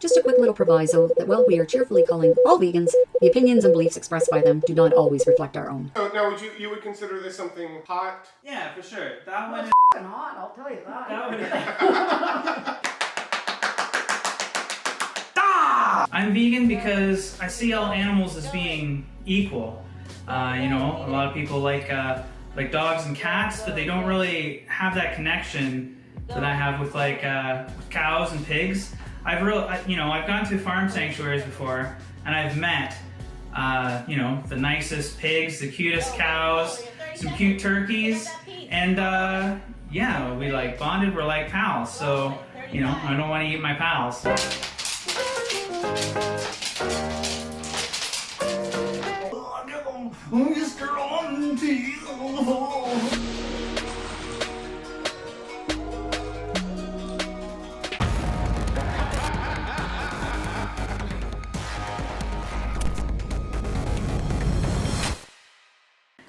Just a quick little proviso that while we are cheerfully calling all vegans, the opinions and beliefs expressed by them do not always reflect our own. So now you would consider this something hot? Yeah, for sure. That one is F***ing hot, I'll tell you that. I'm vegan because I see all animals as being equal. You know, a lot of people like dogs and cats, but they don't really have that connection that I have with cows and pigs. I've gone to farm sanctuaries before, and I've met the nicest pigs, the cutest cows, some cute turkeys, and we bonded. We're like pals. So I don't want to eat my pals.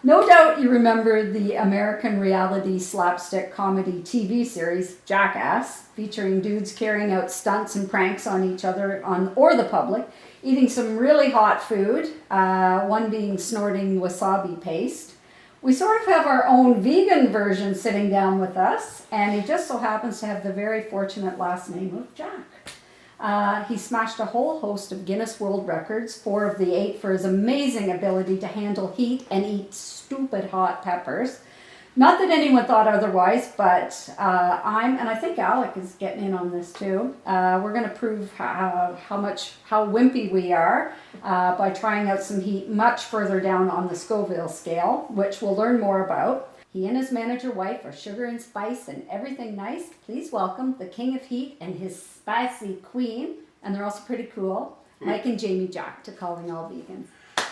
No doubt you remember the American reality slapstick comedy TV series Jackass, featuring dudes carrying out stunts and pranks on each other or the public, eating some really hot food, one being snorting wasabi paste. We sort of have our own vegan version sitting down with us, and he just so happens to have the very fortunate last name of Jack. He smashed a whole host of Guinness World Records, 4 of the 8, for his amazing ability to handle heat and eat stupid hot peppers. Not that anyone thought otherwise, but and I think Alec is getting in on this too. We're going to prove how wimpy we are by trying out some heat much further down on the Scoville scale, which we'll learn more about. He and his manager wife are sugar and spice and everything nice. Please welcome the king of heat and his spicy queen, and they're also pretty cool, Mike and Jamie Jack, to Calling All Vegans.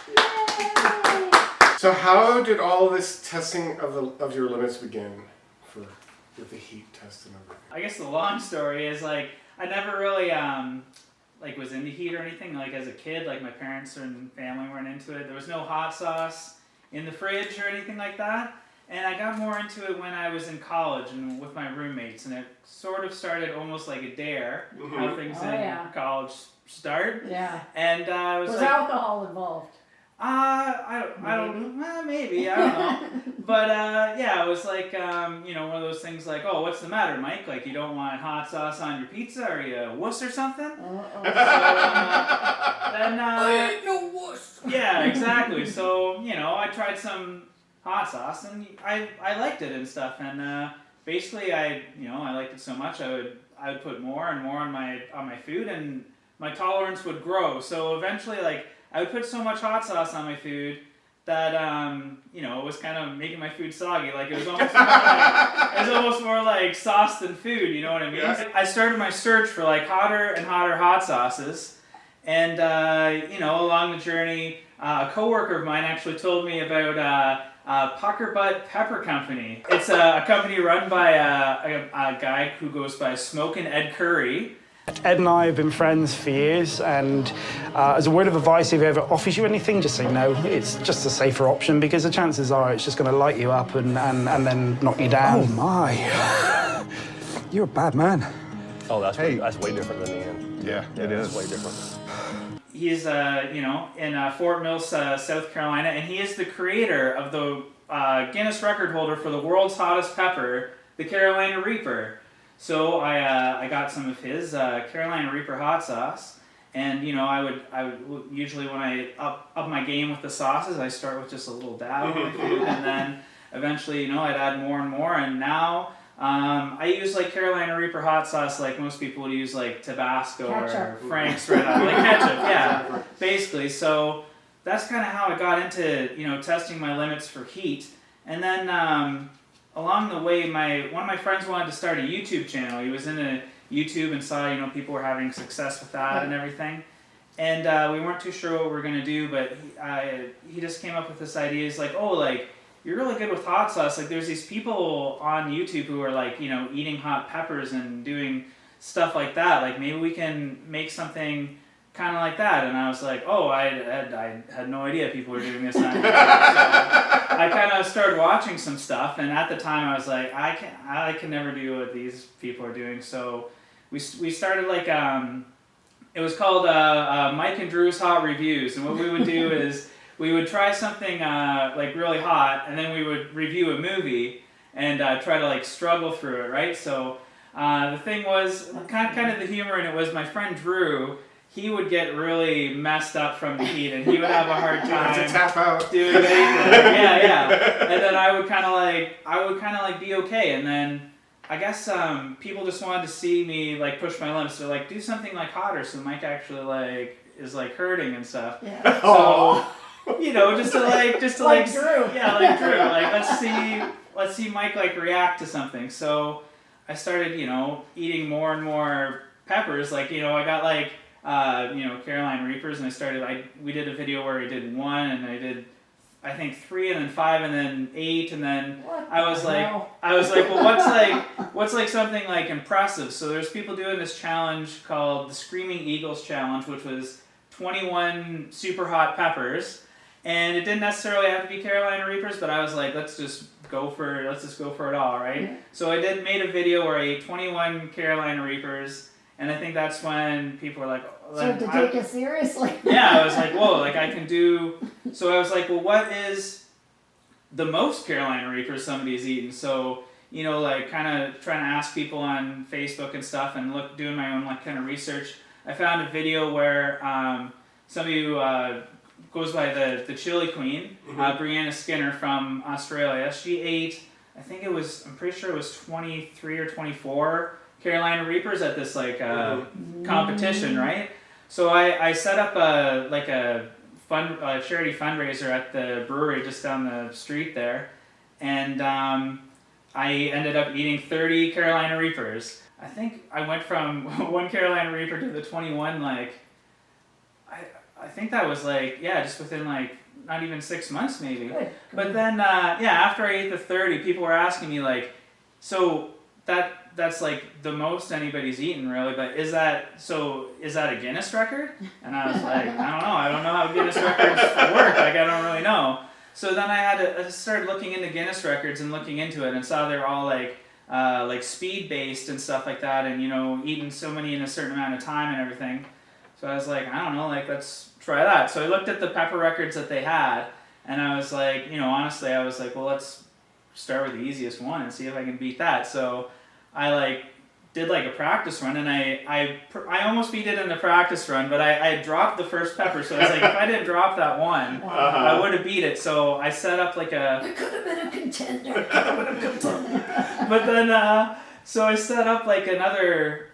Yay! So how did all this testing of your limits begin with the heat test and everything? I guess the long story is I never really was into heat or anything. As a kid, my parents and family weren't into it. There was no hot sauce in the fridge or anything like that. And I got more into it when I was in college and with my roommates, and it sort of started almost like a dare, how things college start. Yeah. And was alcohol involved? I don't know, maybe, I don't know. But it was one of those things oh, what's the matter, Mike? You don't want hot sauce on your pizza? Are you a wuss or something? Uh-oh. So, I ain't no wuss. Yeah, exactly. So, I tried some hot sauce and I liked it and stuff. And basically I liked it so much I would put more and more on my food, and my tolerance would grow. So eventually I would put so much hot sauce on my food that it was kind of making my food soggy. It was almost more like sauce than food. You know what I mean? Yeah. I started my search for hotter and hotter hot sauces, and along the journey, a coworker of mine actually told me about Pucker Butt Pepper Company. It's a company run by a guy who goes by Smokin' Ed Curry. Ed and I have been friends for years, and as a word of advice, if he ever offers you anything, just say no. It's just a safer option, because the chances are it's just going to light you up and then knock you down. Oh my! You're a bad man. Oh, that's way different than the end. Yeah, it is. It's way different. He's in Fort Mill, South Carolina, and he is the creator of the Guinness Record Holder for the world's hottest pepper, the Carolina Reaper. So I got some of his Carolina Reaper hot sauce, and I would usually, when I up my game with the sauces, I start with just a little dab of my food, and then eventually I'd add more and more, and now I use Carolina Reaper hot sauce like most people would use Tabasco ketchup. Or Frank's Red Hot, ketchup, yeah, basically. So that's kind of how I got into testing my limits for heat, and then. Along the way, one of my friends wanted to start a YouTube channel. He was into YouTube and saw, people were having success with that and everything. And we weren't too sure what we were going to do, but he just came up with this idea. He's you're really good with hot sauce. There's these people on YouTube who are eating hot peppers and doing stuff like that. Maybe we can make something kind of like that. And I was I had no idea people were doing this. So I kind of started watching some stuff, and at the time I was I can never do what these people are doing. So we started it was called Mike and Drew's Hot Reviews, and what we would do is we would try something like really hot, and then we would review a movie and try to like struggle through it, right? So the thing was kind of the humor in it was my friend Drew. He would get really messed up from the heat, and he would have a hard time to tap out. doing anything. Yeah. And then I would kind of like be okay, and then I guess people just wanted to see me like push my limits. So like do something like hotter, so Mike actually like is like hurting and stuff. Yeah. So just to like Drew. Yeah, like Drew. Like let's see Mike like react to something. So I started eating more and more peppers. Like I got like Carolina Reapers, and we did a video where I did 1, and I did I think 3, and then 5, and then 8, and then I was like, well, what's like something like impressive? So there's people doing this challenge called the Screaming Eagles Challenge, which was 21 super hot peppers, and it didn't necessarily have to be Carolina Reapers, but I was like, let's just go for it all, right? Yeah. So I made a video where I ate 21 Carolina Reapers. And I think that's when people were like... So to take it seriously. Yeah, I was like, whoa, like I can do... So I was like, well, what is the most Carolina Reapers somebody's eaten? So, like kind of trying to ask people on Facebook and stuff and doing my own like kind of research. I found a video where somebody who goes by the Chili Queen, Brianna Skinner from Australia, she ate, I'm pretty sure it was 23 or 24 Carolina Reapers at this like competition, right? So I set up a charity fundraiser at the brewery just down the street there, and I ended up eating 30 Carolina Reapers. I think I went from 1 Carolina Reaper to the 21 like I think that was like just within like not even 6 months maybe. Good. But then after I ate the 30, people were asking me like, so that's like the most anybody's eaten really, but is that a Guinness record? And I was like, I don't know how Guinness records work, like I don't really know. So then I started looking into Guinness records and looking into it and saw they're all like speed based and stuff like that, and eating so many in a certain amount of time and everything. So I was like, I don't know, like let's try that. So I looked at the pepper records that they had, and I was like, honestly, I was like, well, let's start with the easiest one and see if I can beat that. So I did like a practice run, and I almost beat it in the practice run, but I dropped the first pepper, so I was like, if I didn't drop that one, I would have beat it. So I set up like It could have been a contender. But then, so I set up like another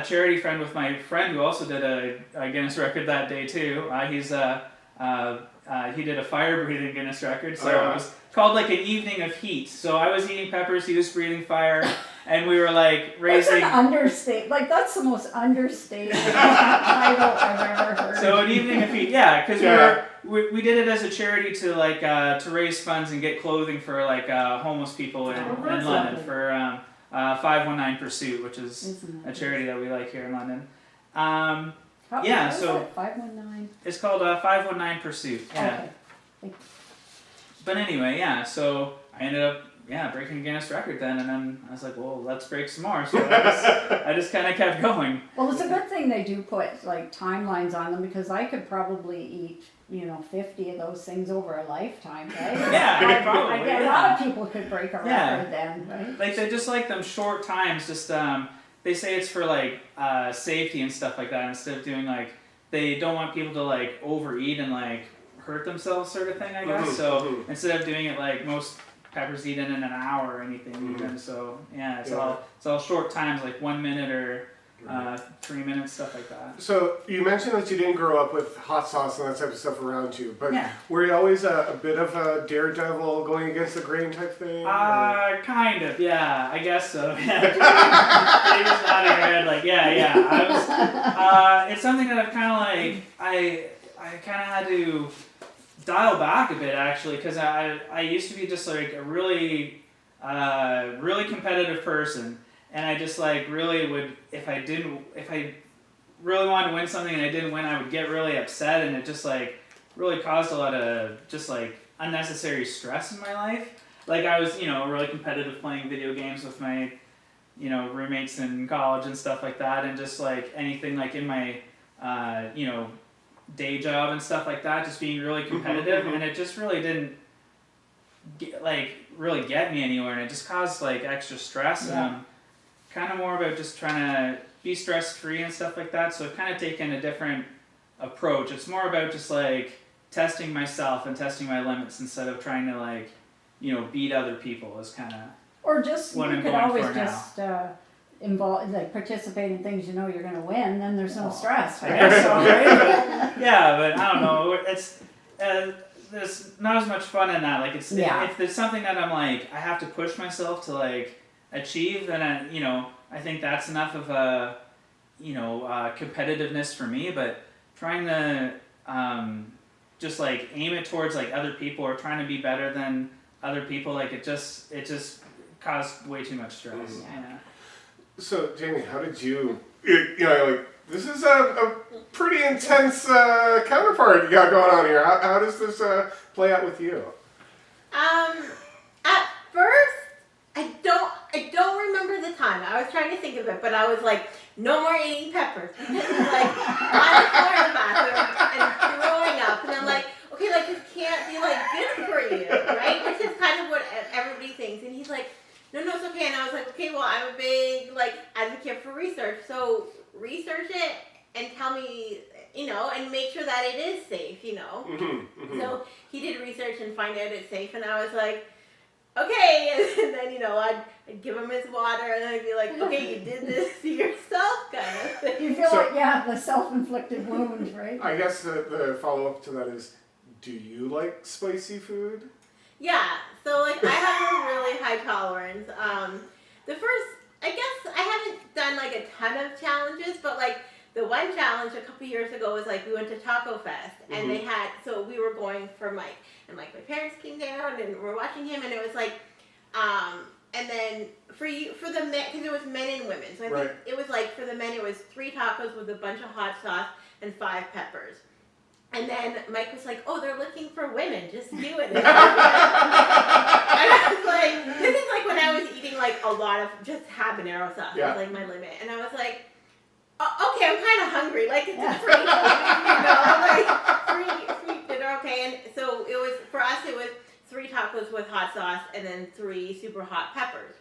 charity friend with my friend who also did a Guinness record that day too. He did a fire breathing Guinness record, so it was called like an evening of heat. So I was eating peppers, he was breathing fire, and we were like raising... That's an understatement. Like that's the most understated title I've ever heard. So an evening of heat, because we did it as a charity to like to raise funds and get clothing for like homeless people in London for 519 Pursuit, which is a charity that we like here in London. What is it? 519? It's called 519 Pursuit. Yeah. Okay. But anyway, so I ended up breaking a Guinness record then, and then I was like, well, let's break some more. So I just kind of kept going. Well, it's a good thing they do put like timelines on them, because I could probably eat 50 of those things over a lifetime, right? Yeah, probably. A lot of people could break a record then, right? Like they just like them short times, just they say it's for like safety and stuff like that, instead of doing like, they don't want people to like overeat and like hurt themselves sort of thing, I guess. So instead of doing it like most peppers eaten in an hour or anything even, so it's all short times, like 1 minute or 3 minutes, stuff like that. So you mentioned that you didn't grow up with hot sauce and that type of stuff around you, but Yeah. were you always a bit of a daredevil, going against the grain type thing? Kind of, yeah, I guess so. David's nodding her head like, yeah. I was, it's something that I've kind of like, I kind of had to dial back a bit actually, because I used to be just like a really competitive person. And I just like really would, if I really wanted to win something and I didn't win, I would get really upset, and it just like really caused a lot of just like unnecessary stress in my life. Like I was, really competitive playing video games with my, roommates in college and stuff like that, and just like anything like in my day job and stuff like that, just being really competitive, and it just really didn't really get me anywhere, and it just caused like extra stress. And I'm kind of more about just trying to be stress free and stuff like that. So I've kind of taken a different approach. It's more about just like testing myself and testing my limits instead of trying to like beat other people. Is kind of Or just, what you I'm could going always for just involve, like, participate in things you're going to win, then there's no stress, I right? guess so, right? But I don't know. It's there's not as much fun in that. Like, it's if there's something that I'm like I have to push myself to like achieve, then I think that's enough of a competitiveness for me. But trying to just like aim it towards like other people or trying to be better than other people, like it just caused way too much stress. Yeah. So, Jamie, how did you this is a pretty intense counterpart you got going on here. How does this play out with you? At first, I don't remember the time. I was trying to think of it, but I was like, no more eating peppers. Like, on the floor in the bathroom and throwing up. And I'm like, okay, like, this can't be, like, good for you, right? Which is kind of what everybody thinks. And he's like, no, it's okay. And I was like, okay, well, I'm a big, like, advocate for research. So research it and tell me, and make sure that it is safe, So he did research and find out it's safe. And I was like, okay. And then, I'd give him his water and I'd be like, okay, you did this to yourself, kind of thing. You feel like you have the self-inflicted wound, right? I guess the follow-up to that is, do you like spicy food? Yeah, so like I have a really high tolerance. The first, I guess I haven't done like a ton of challenges, but like the one challenge a couple years ago was like we went to Taco Fest and they had, so we were going for Mike and like my parents came down and we're watching him and it was like, and then for the men, because it was men and women, so I think it was like for the men it was 3 tacos with a bunch of hot sauce and 5 peppers. And then Mike was like, oh, they're looking for women. Just do it. And I was like, this is like when I was eating like a lot of just habanero sauce. Yeah. It was like my limit. And I was like, oh, okay, I'm kind of hungry. Like it's free food, like free dinner, okay. And so it was, for us, it was 3 tacos with hot sauce and then 3 super hot peppers.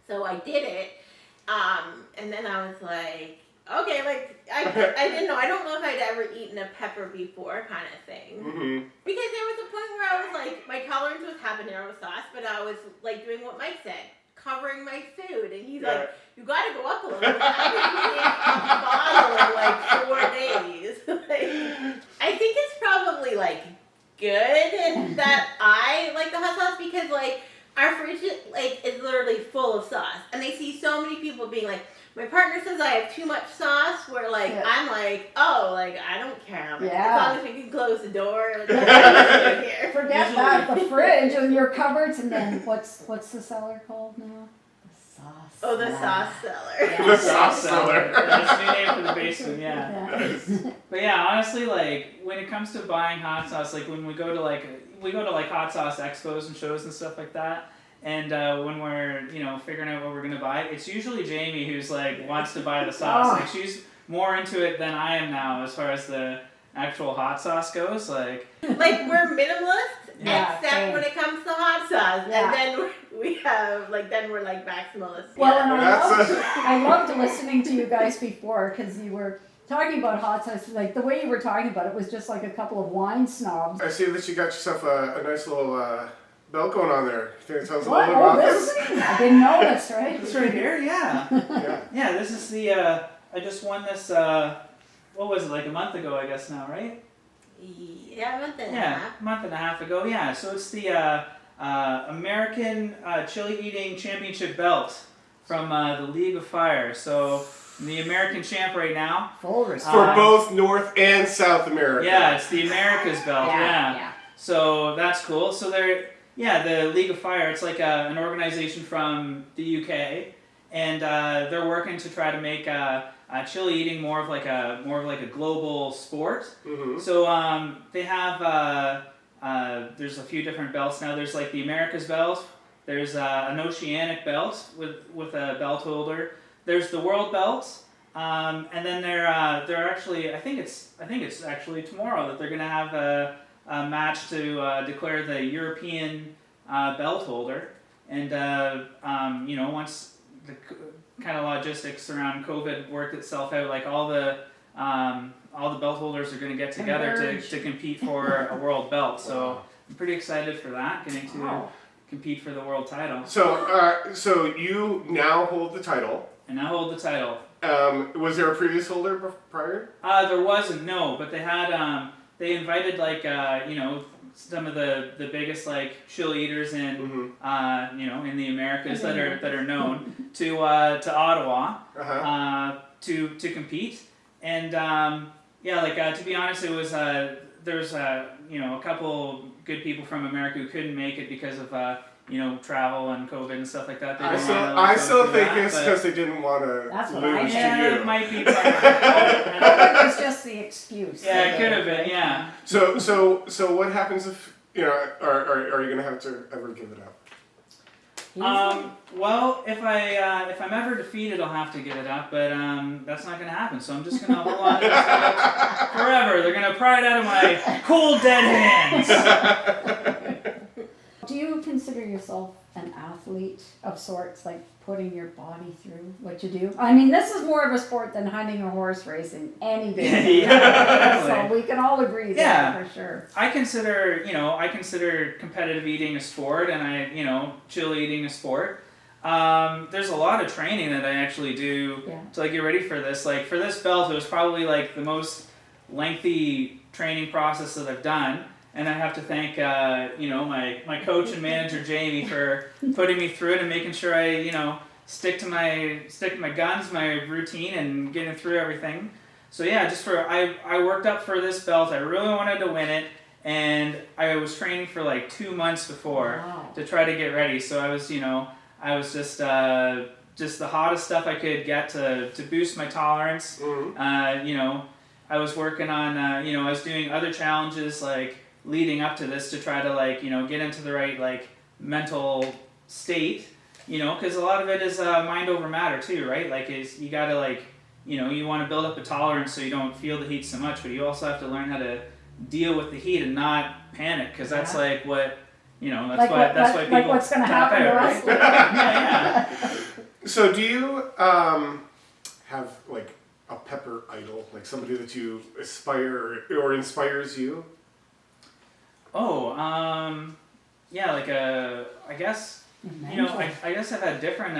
So I did it. And then I was like, okay, like, I didn't know. I don't know if I'd ever eaten a pepper before kind of thing. Mm-hmm. Because there was a point where I was like, my tolerance was habanero sauce, but I was like doing what Mike said, covering my food. And he's like, you got to go up a little bit. I was eating a bottle in like 4 days. Like, I think it's probably like good and that I like the hot sauce because like our fridge is literally full of sauce. And I see so many people being like, my partner says I have too much sauce, where like I'm like, oh, like I don't care. Like, as long as we can close the door. Like, here. Forget that, the fridge and your cupboards, and then what's the cellar called now? The sauce. Oh, the sauce cellar. Yeah, the sauce cellar. That's a new name for the basement. Yeah. But yeah, honestly, like when it comes to buying hot sauce, like when we go to like hot sauce expos and shows and stuff like that. And when we're, figuring out what we're gonna buy, it's usually Jamie who's like wants to buy the sauce. Like she's more into it than I am now as far as the actual hot sauce goes. Like we're minimalist, except when it comes to hot sauce, and then we have then we're like maximalists. Well, and I loved listening to you guys before because you were talking about hot sauce. Like the way you were talking about it was just like a couple of wine snobs. I see that you got yourself a nice little belt going on there. Can you tell us a What? little bit about This? I didn't notice, right? it's right here. Yeah. Yeah. This is the. I just won this. What was it, like a month ago? I guess now, right? Yeah, a month and a Yeah, half. a month and a half ago. Yeah. So it's the American Chili Eating Championship belt from the League of Fire. So I'm the American champ right now. Full respect. For both North and South America. Yeah, it's the America's belt. Yeah. So that's cool. So the League of Fire, it's like an organization from the UK, and they're working to try to make chili eating more of like a global sport. Mm-hmm. So they have there's a few different belts now. There's like the America's belt. There's an Oceanic belt with a belt holder. There's the World belt. And then they're actually, I think it's actually tomorrow that they're gonna have a match to declare the European belt holder. And once the kind of logistics around COVID worked itself out, like all the belt holders are gonna get together to compete for a world belt. So I'm pretty excited for that, getting to compete for the world title. So you now hold the title. And I hold the title. Was there a previous holder prior? There wasn't, no, but they had they invited some of the biggest like chili eaters in in the Americas that are known to Ottawa to compete. And to be honest, it was there's a couple good people from America who couldn't make it because of travel and COVID and stuff like that. I still think it's because they didn't want to lose to you. It might be part of it. It was just the excuse. Yeah, it could have been. Yeah. So what happens if are you gonna have to ever give it up? Well, if I'm ever defeated, I'll have to give it up, but that's not gonna happen. So I'm just gonna hold on to this forever. They're gonna pry it out of my cold, dead hands. Do you consider yourself an athlete of sorts, like putting your body through what you do? I mean, this is more of a sport than hunting or horse racing any day. So we can all agree there for sure. I consider competitive eating a sport, and chili eating a sport. There's a lot of training that I actually do to get ready for this. Like for this belt, it was probably like the most lengthy training process that I've done. And I have to thank, my coach and manager Jamie for putting me through it and making sure I, stick to my guns, my routine, and getting through everything. So yeah, I worked up for this belt. I really wanted to win it, and I was training for like 2 months before to try to get ready. So I was, just the hottest stuff I could get to boost my tolerance. I was working on, I was doing other challenges like leading up to this to try to get into the right mental state, because a lot of it is mind over matter too, right? You gotta you want to build up a tolerance so you don't feel the heat so much, but you also have to learn how to deal with the heat and not panic, because that's why people what's going to happen to us. Right? yeah. So do you have a pepper idol, like somebody that you aspire or inspires you? I guess, I guess I've had different,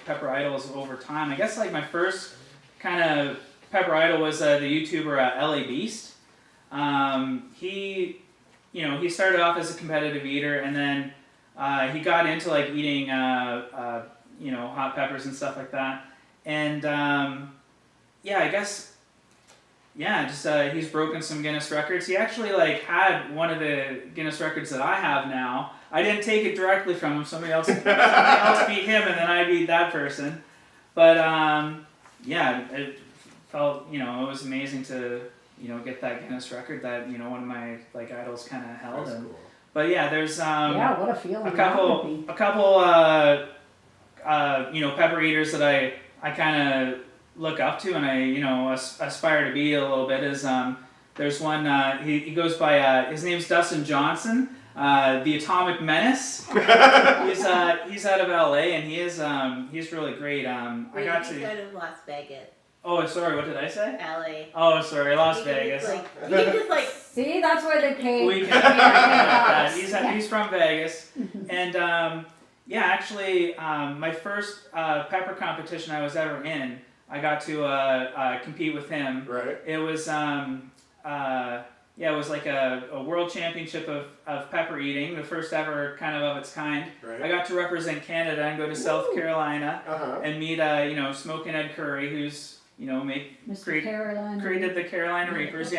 pepper idols over time. I guess, my first kind of pepper idol was the YouTuber LA Beast. He started off as a competitive eater, and then he got into, eating, hot peppers and stuff like that. And, I guess... Yeah, he's broken some Guinness records. He actually had one of the Guinness records that I have now. I didn't take it directly from him. Somebody else beat him, and then I beat that person. But it felt it was amazing to get that Guinness record that one of my idols kind of held. That's cool. But yeah, there's what a feeling a couple pepper eaters that I kind of look up to, and I aspire to be a little bit. Is there's one he goes by his name's Dustin Johnson, the Atomic Menace. He's out of LA, and he's really great. He's out of Las Vegas. Oh, sorry, what did I say? LA. Oh, sorry, Las Vegas. You can just see, that's why they pay. We can he's from Vegas, and actually my first pepper competition I was ever in, I got to compete with him. Right. It was it was like a world championship of pepper eating, the first ever kind of its kind. Right. I got to represent Canada and go to South Carolina and meet Smokin' Ed Curry, who's created the Carolina Reapers,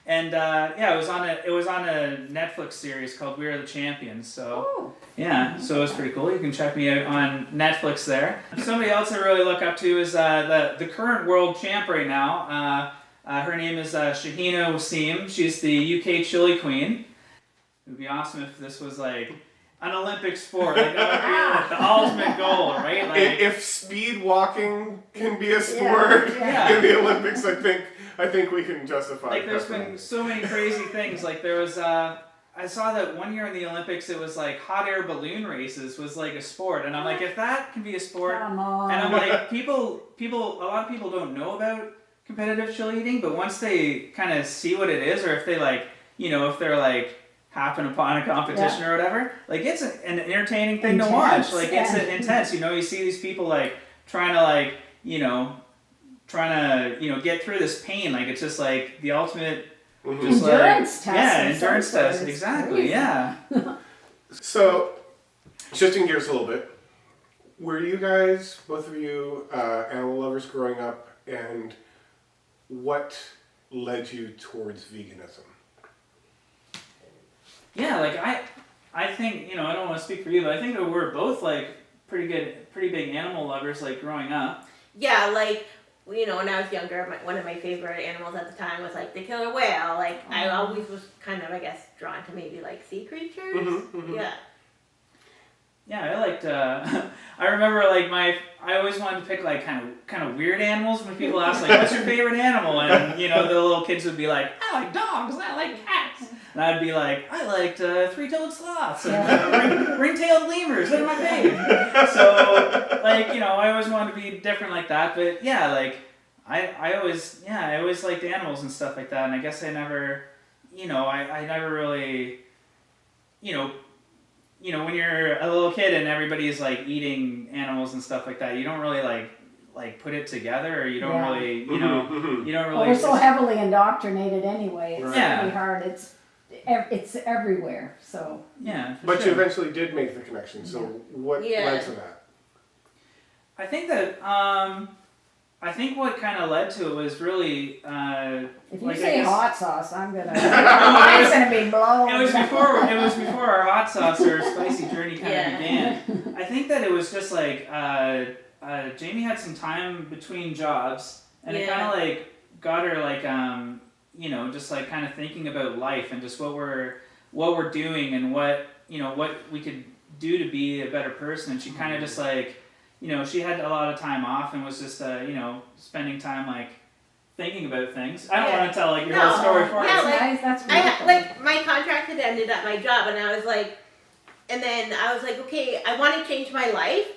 And it was on a Netflix series called We Are the Champions. So so it was pretty cool. You can check me out on Netflix there. Somebody else I really look up to is the current world champ right now. Her name is Shahina Wasim. She's the UK chili queen. It would be awesome if this was an Olympic sport. Like that would be like the ultimate goal, right? Like If speed walking can be a sport Yeah. in the Olympics, I think we can justify. like there's that. been so many crazy things. Like there was I saw that one year in the Olympics it was like hot air balloon races was like a sport, and I'm like, if that can be a sport, Come on. and I'm like, people, a lot of people don't know about competitive cheerleading, but once they kind of see what it is, or if they like, if they're like happen upon a competition or whatever, like it's an entertaining thing to watch. Like it's intense. You see these people like trying to get through this pain. Like it's just like the ultimate. Just endurance test. Yeah, endurance test. Exactly. Crazy. Yeah. So, shifting gears a little bit, were you guys, both of you, animal lovers growing up, and what led you towards veganism? Yeah, like I think I don't want to speak for you, but I think that we're both like pretty big animal lovers, like growing up. Yeah, like, when I was younger, one of my favorite animals at the time was like the killer whale. Like, I always was kind of, I guess, drawn to maybe like sea creatures. Yeah. Yeah, I liked. I remember like I always wanted to pick like kind of weird animals. When people ask like, "What's your favorite animal?" and the little kids would be like, "I like dogs. I like cats." And I'd be like, "I liked three-toed sloths and ring-tailed lemurs. They're my fave." So like I always wanted to be different like that. But yeah, like I always liked animals and stuff like that. And I guess I never, I never really, when you're a little kid and everybody's like eating animals and stuff like that, you don't really like put it together, or you don't really, you don't really. Well, we're so heavily indoctrinated anyway. It's Right. really hard. It's everywhere. So Yeah. for But sure. you eventually did make the connection, so what led to that? I think that I think what kind of led to it was really if you like, I say guess- hot sauce, I'm gonna mine's gonna be blown. It was before our hot sauce or spicy journey kind of began. I think that it was just like Jamie had some time between jobs, and it kind of like got her like just like kind of thinking about life and just what we're doing and what we could do to be a better person. And she kind of just like she had a lot of time off and was just spending time like thinking about things. I don't want to tell like your whole story for Yeah, us. like, Nice, that's I beautiful. like my contract had ended at my job, and I was like, okay, I want to change my life,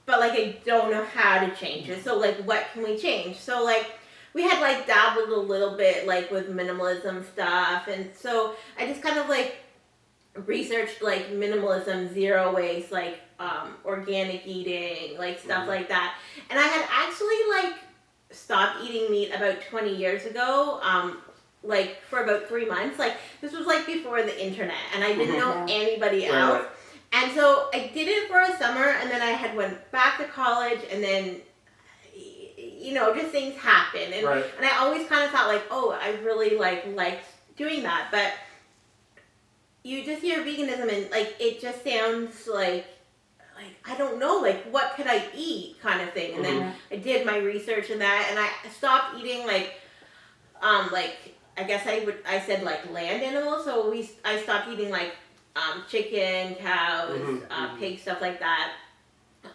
but like I don't know how to change it. So like, what can we change? So like, we had like dabbled a little bit like with minimalism stuff, and so I just kind of like researched like minimalism, zero waste, like organic eating, like stuff like that. And I had actually like stopped eating meat about 20 years ago, like for about 3 months. Like this was like before the internet, and I didn't know anybody else. And so I did it for a summer, and then I had went back to college, and then just things happen. And and I always kind of thought like, oh, I really liked doing that. But you just hear veganism and like it just sounds like I don't know, like what could I eat kind of thing. And then I did my research in that, and I stopped eating like I guess I said like land animals. So I stopped eating like chicken, cows, pigs, stuff like that.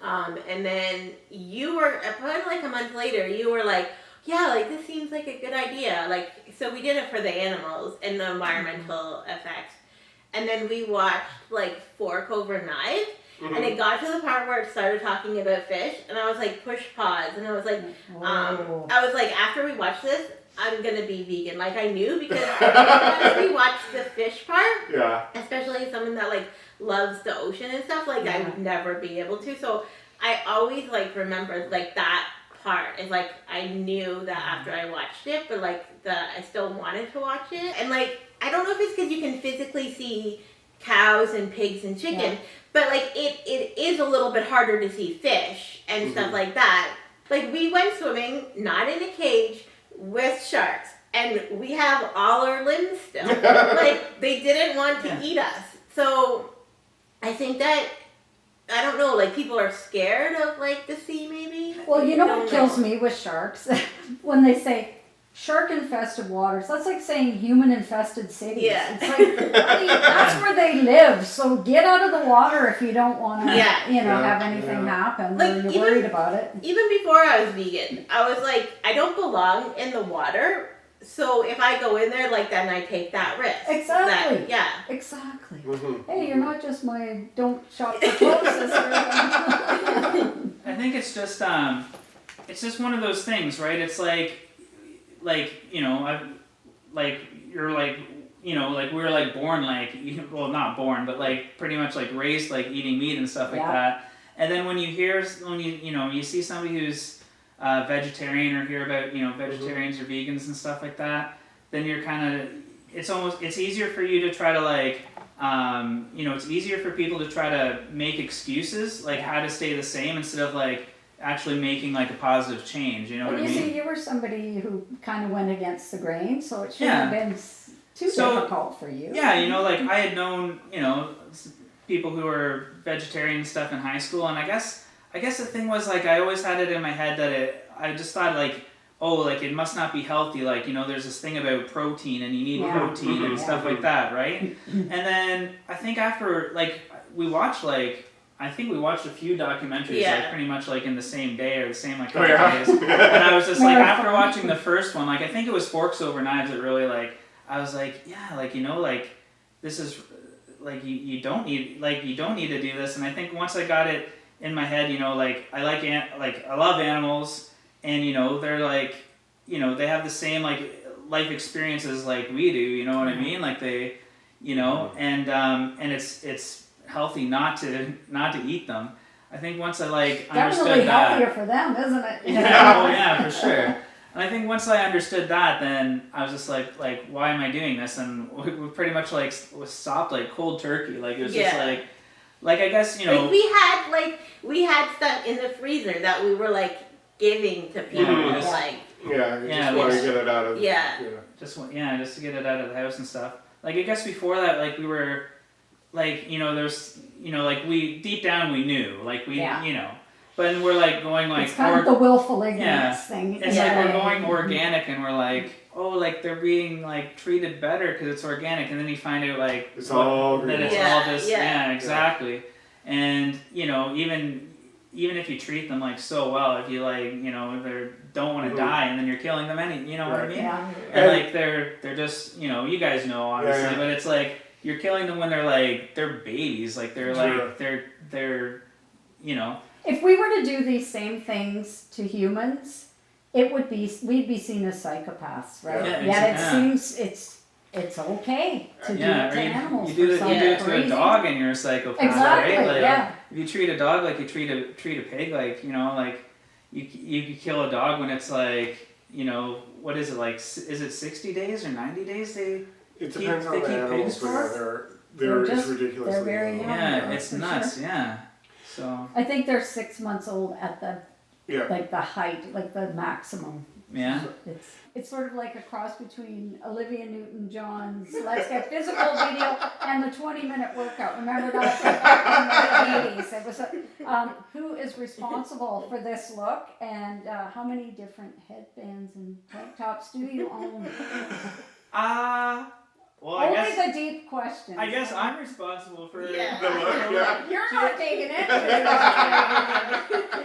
And then you were probably like a month later, you were like, yeah, like this seems like a good idea. Like, so we did it for the animals and the environmental effects. And then we watched like Fork Over Knife, and it got to the part where it started talking about fish, and I was like, push pause, and I was like, after we watched this, I'm gonna be vegan. Like I knew, because once we watched the fish part, especially as someone that like loves the ocean and stuff, like I would never be able to. So I always like remembered like that part. It's like I knew that after I watched it, but like that I still wanted to watch it. And like I don't know if it's because you can physically see cows and pigs and chicken, but like it is a little bit harder to see fish and stuff like that. Like we went swimming, not in a cage, with sharks, and we have all our limbs still. Like they didn't want to eat us. So I think that, I don't know, like people are scared of like the sea maybe. Well, you know what kills me with sharks? When they say, shark infested waters. That's like saying human infested cities. Yeah. It's like, buddy, that's where they live. So get out of the water if you don't want to, have anything happen Like, or you're even- worried about it. Even before I was vegan, I was like, I don't belong in the water. So if I go in there, like, then I take that risk. Exactly. Yeah. Exactly. Mm-hmm. Hey, you're not just my don't shop for clothes sister. I think it's just one of those things, right? It's like you know, you're like, you know, like we were like born like, well, not born, but like pretty much like raised like eating meat and stuff like that. And then when you you see somebody who's vegetarian or hear about, you know, vegetarians or vegans and stuff like that, then you're kind of, it's easier for you to try to like, you know, it's easier for people to try to make excuses like how to stay the same instead of like actually making like a positive change, you know what I mean? See, you were somebody who kind of went against the grain, so it shouldn't have been too difficult for you. Yeah, you know, like I had known, you know, people who were vegetarian and stuff in high school, and I guess the thing was like I always had it in my head that I just thought like, oh, like it must not be healthy, like, you know, there's this thing about protein and you need protein and stuff like that, right? And then I think after like we watched a few documentaries like pretty much like in the same day or the same like couple days, and I was just like after watching the first one, like I think it was Forks Over Knives that really like I was like, yeah, like, you know, like this is like you don't need to do this. And I think once I got it in my head, you know, like I love animals, and you know they're like, you know, they have the same like life experiences like we do, you know what I mean, like they, you know, and it's healthy not to eat them. I think once I like understood definitely that, healthier for them, isn't it? yeah, oh yeah, for sure. And I think once I understood that, then I was just like why am I doing this? And we pretty much like was stopped like cold turkey. Like it was just like I guess, you know, like we had stuff in the freezer that we were like giving to people. just want to get it out of just to get it out of the house and stuff. Like I guess before that, like we were like, you know, there's, you know, like we deep down we knew, like we you know, but we're like going like it's kind of the willful ignorance thing. It's like we're going organic, and we're like, oh, like they're being like treated better because it's organic, and then you find out like it's all that it's all just exactly. And you know, even if you treat them like so well, if you like, you know, they don't want to die, and then you're killing them you know what I mean? Yeah. And like they're just, you know, you guys know obviously, but it's like you're killing them when they're babies, like they're like they're you know. If we were to do these same things to humans, we'd be seen as psychopaths, right? Yeah, it seems it's okay to do it to animals. You do it to a dog, and you're a psychopath, exactly, right? Like, if you treat a dog like you treat a pig, like, you know, like you could kill a dog when it's like, you know, what is it like? Is it 60 days or 90 days? It depends on the animals, but they're just ridiculous. They're very young. Yeah, it's nuts. Sure. Yeah. So I think they're 6 months old at the like the height, like the maximum. Yeah. It's sort of like a cross between Olivia Newton-John's Let's Get Physical video and the 20-minute workout. Remember that in the 80s? It was who is responsible for this look, and how many different headbands and tank tops do you own? Well, Only the deep questions. I guess I'm responsible for the look. You're not taking it.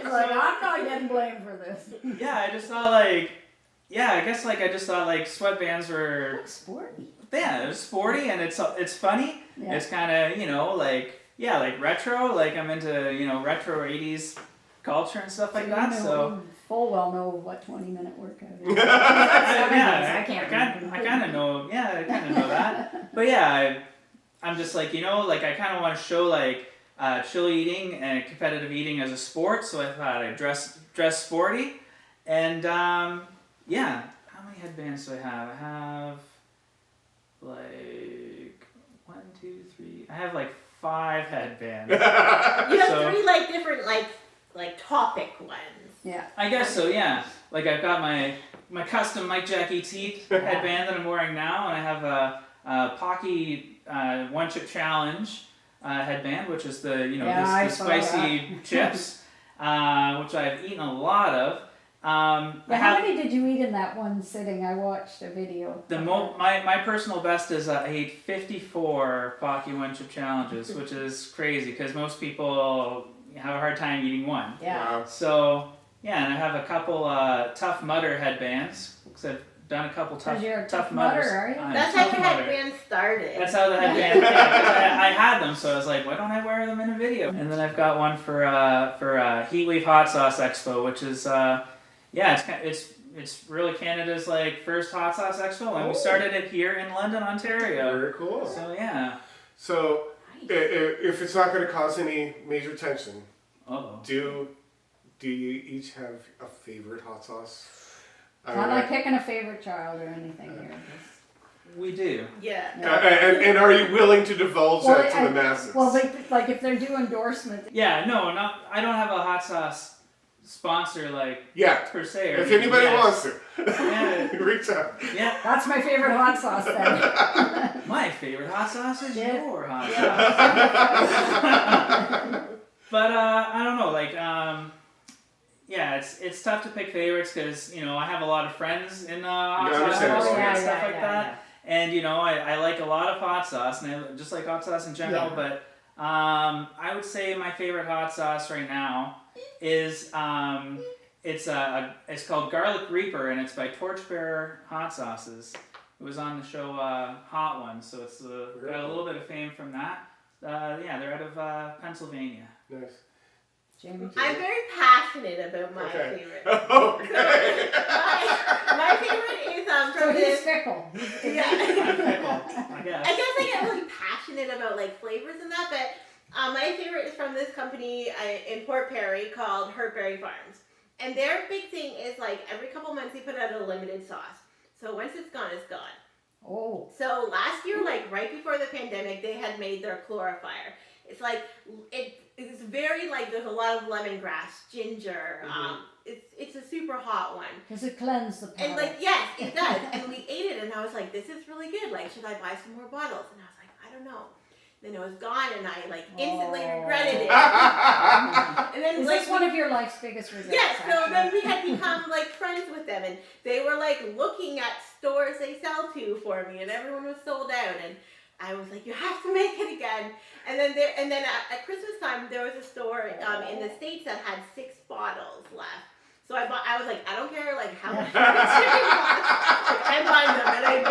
He's like, I'm not getting blamed for this. Yeah, I just thought like, I just thought like sweatbands were sporty. Yeah, it was sporty, and it's funny. Yeah. It's kind of, you know, like retro. Like I'm into, you know, retro 80s culture and stuff like that. So full well know what 20-minute workout is. I kind of know. Yeah, I kind of know that. But yeah, I'm just like, you know, like I kind of want to show like chill eating and competitive eating as a sport. So I thought I'd dress sporty, and how many headbands do I have? I have like 1, 2, 3. I have like 5 headbands. You have 3 like different like topic ones. Yeah. I guess so, yeah. Like I've got my custom Mike Jackie Teeth headband that I'm wearing now, and I have a Pocky One Chip Challenge headband, which is the, you know, the spicy chips, which I've eaten a lot of. I How have many did you eat in that one sitting? I watched a video. my personal best is I ate 54 Pocky One Chip challenges, which is crazy because most people have a hard time eating one. Yeah. Wow. So yeah, and I have a couple Tough Mudder headbands because I've done a couple Because you're a tough Tough Mudder, mudders. are you? I'm That's a how Tough your Mudder. headband started. That's how the headband came. 'Cause I had them, so I was like, why don't I wear them in a video? And then I've got one for Heatwave Hot Sauce Expo, which is it's really Canada's like first hot sauce expo, and we started it here in London, Ontario. Very cool. So yeah. So, if it's not going to cause any major tension, Uh-oh. do you each have a favorite hot sauce? Not like picking a favorite child or anything here. We do. Yeah. And are you willing to divulge that to the masses? Well, like if they're due endorsements. Yeah, no, I don't have a hot sauce sponsor yeah. per se. Or If anybody yes. wants to, Yeah. reach out. Yeah. That's my favorite hot sauce then. My favorite hot sauce is Yeah. your hot sauce. But I don't know, it's tough to pick favorites because I have a lot of friends in hot Yeah, I sauce understand. industry and Yeah, stuff yeah, like yeah, that. And I like a lot of hot sauce, and I just like hot sauce in general. Yeah. But I would say my favorite hot sauce right now is it's called Garlic Reaper, and it's by Torchbearer Hot Sauces. It was on the show Hot Ones, so it's got a little bit of fame from that. They're out of Pennsylvania. Nice. Jamie. I'm very passionate about my favorite. Okay. My favorite is So from he's this. fickle. Yeah. I guess. I guess I get really passionate about flavors and that, but my favorite is from this company in Port Perry called Hertberry Farms. And their big thing is every couple months they put out a limited sauce. So once it's gone, it's gone. Oh. So last year, right before the pandemic, they had made their Chlorifier. It's it's very there's a lot of lemongrass, ginger. It's a super hot one. Does it cleanse the palate? And yes, it does. And we ate it, and I was like, this is really good. Should I buy some more bottles? And I was like, I don't know. Then it was gone, and I instantly regretted it. And then Is this one of your life's biggest regrets? yes, so actually? then we had become friends with them, and they were looking at stores they sell to for me, and everyone was sold out, and I was like, you have to make it again. And then at Christmas time there was a store in the States that had 6 bottles left. So I was like, I don't care how much I'm buying them, and I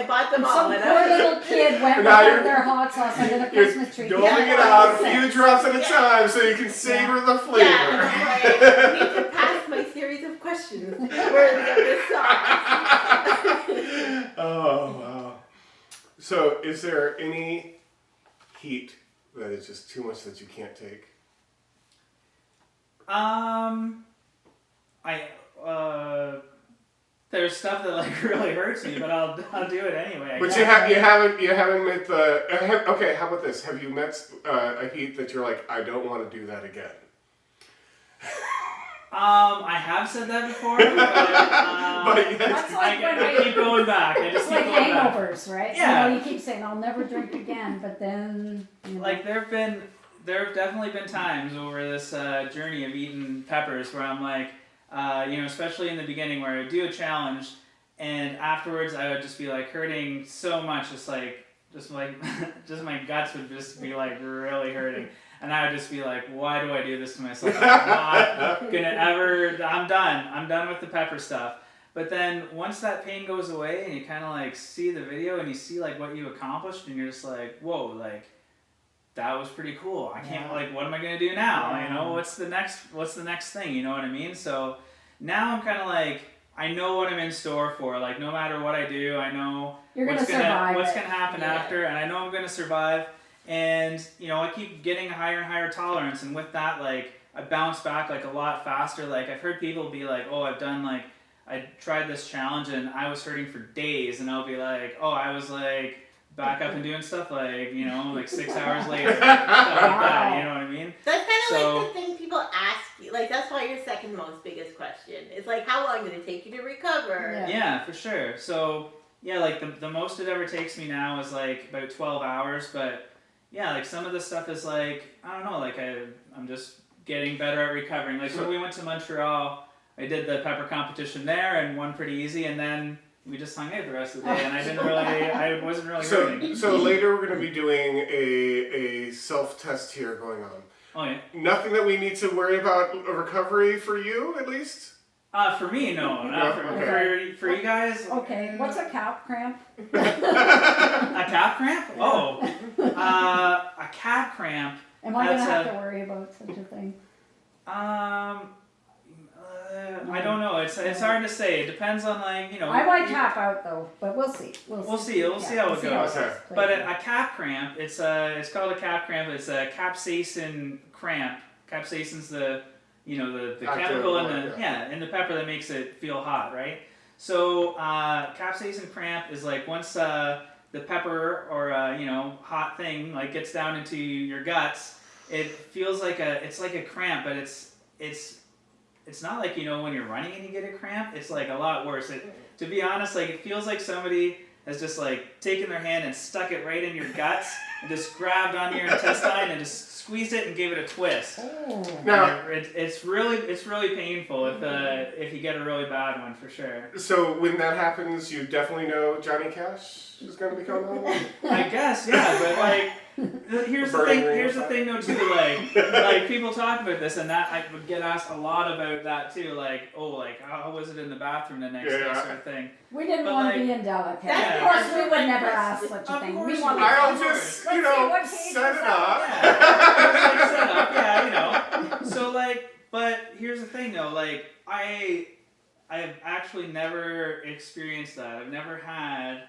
bought them all. Some And poor little kid went Now without you're- their hot sauce under the Christmas tree. Doling it out a few drops at a time so you can savor the flavor. Yeah, and I need to pass my series of questions worthy of this sauce. Oh, wow. So, is there any heat that is just too much that you can't take? There's stuff that really hurts me, but I'll do it anyway. But you haven't met the okay. How about this? Have you met a heat that you're like, I don't want to do that again? I have said that before, but That's like I keep going back. I just It's like keep going back. hangovers, right? Yeah. You keep saying, I'll never drink again, but then... There have definitely been times over this journey of eating peppers where I'm like, especially in the beginning where I would do a challenge, and afterwards I would just be hurting so much, just my guts would just be really hurting. And I would just be like, why do I do this to myself? I'm not gonna ever, I'm done with the pepper stuff. But then once that pain goes away and you kind of see the video and you see what you accomplished, and you're just like, whoa, that was pretty cool. I can't, what am I gonna do now? What's the next thing? You know what I mean? So now I'm kind of I know what I'm in store for. No matter what I do, I know what's gonna happen after, and I know I'm gonna survive. And I keep getting a higher and higher tolerance, and with that, I bounce back a lot faster. I've heard people be like, oh, I tried this challenge and I was hurting for days, and I'll be like, oh, I was back up and doing stuff 6 hours later, stuff like that. You know what I mean? That's kind of the thing people ask you. That's why your second most biggest question. It's how long did it take you to recover? Yeah, for sure. So yeah, the most it ever takes me now is about 12 hours, but yeah, some of the stuff is I don't know, I'm just getting better at recovering. When we went to Montreal, I did the pepper competition there and won pretty easy, and then we just hung out the rest of the day, and I wasn't really hurting. So later we're going to be doing a self-test here going on. Oh yeah. Nothing that we need to worry about a recovery for you, at least? For me, no. Not for you guys. Okay, what's a calf cramp? A calf cramp? Oh. A calf cramp. Am I going to have to worry about such a thing? I don't know. It's hard to say. It depends on I might tap out though, but we'll see. We'll see how it goes. Okay. But a calf cramp, it's called a calf cramp. It's a capsaicin cramp. Capsaicin's the chemical in the pepper that makes it feel hot, right? So capsaicin cramp is like once the pepper or hot thing like gets down into your guts, it feels like it's like a cramp, but it's not like when you're running and you get a cramp. It's like a lot worse. To be honest, like it feels like somebody has just like taken their hand and stuck it right in your guts and just grabbed onto your intestine and just squeezed it and gave it a twist. Oh. Now, it's really painful if you get a really bad one for sure. So when that happens, you definitely know Johnny Cash is going to be coming on? I guess, yeah, but like here's the thing though too, like people talk about this and that I would get asked a lot about that too, like how was it in the bathroom the next day sort of thing. We didn't want to be in delicate. Yeah. Of course, we would never ask such a thing. We want I'll just, set it up. So but here's the thing though, like I've actually never experienced that. I've never had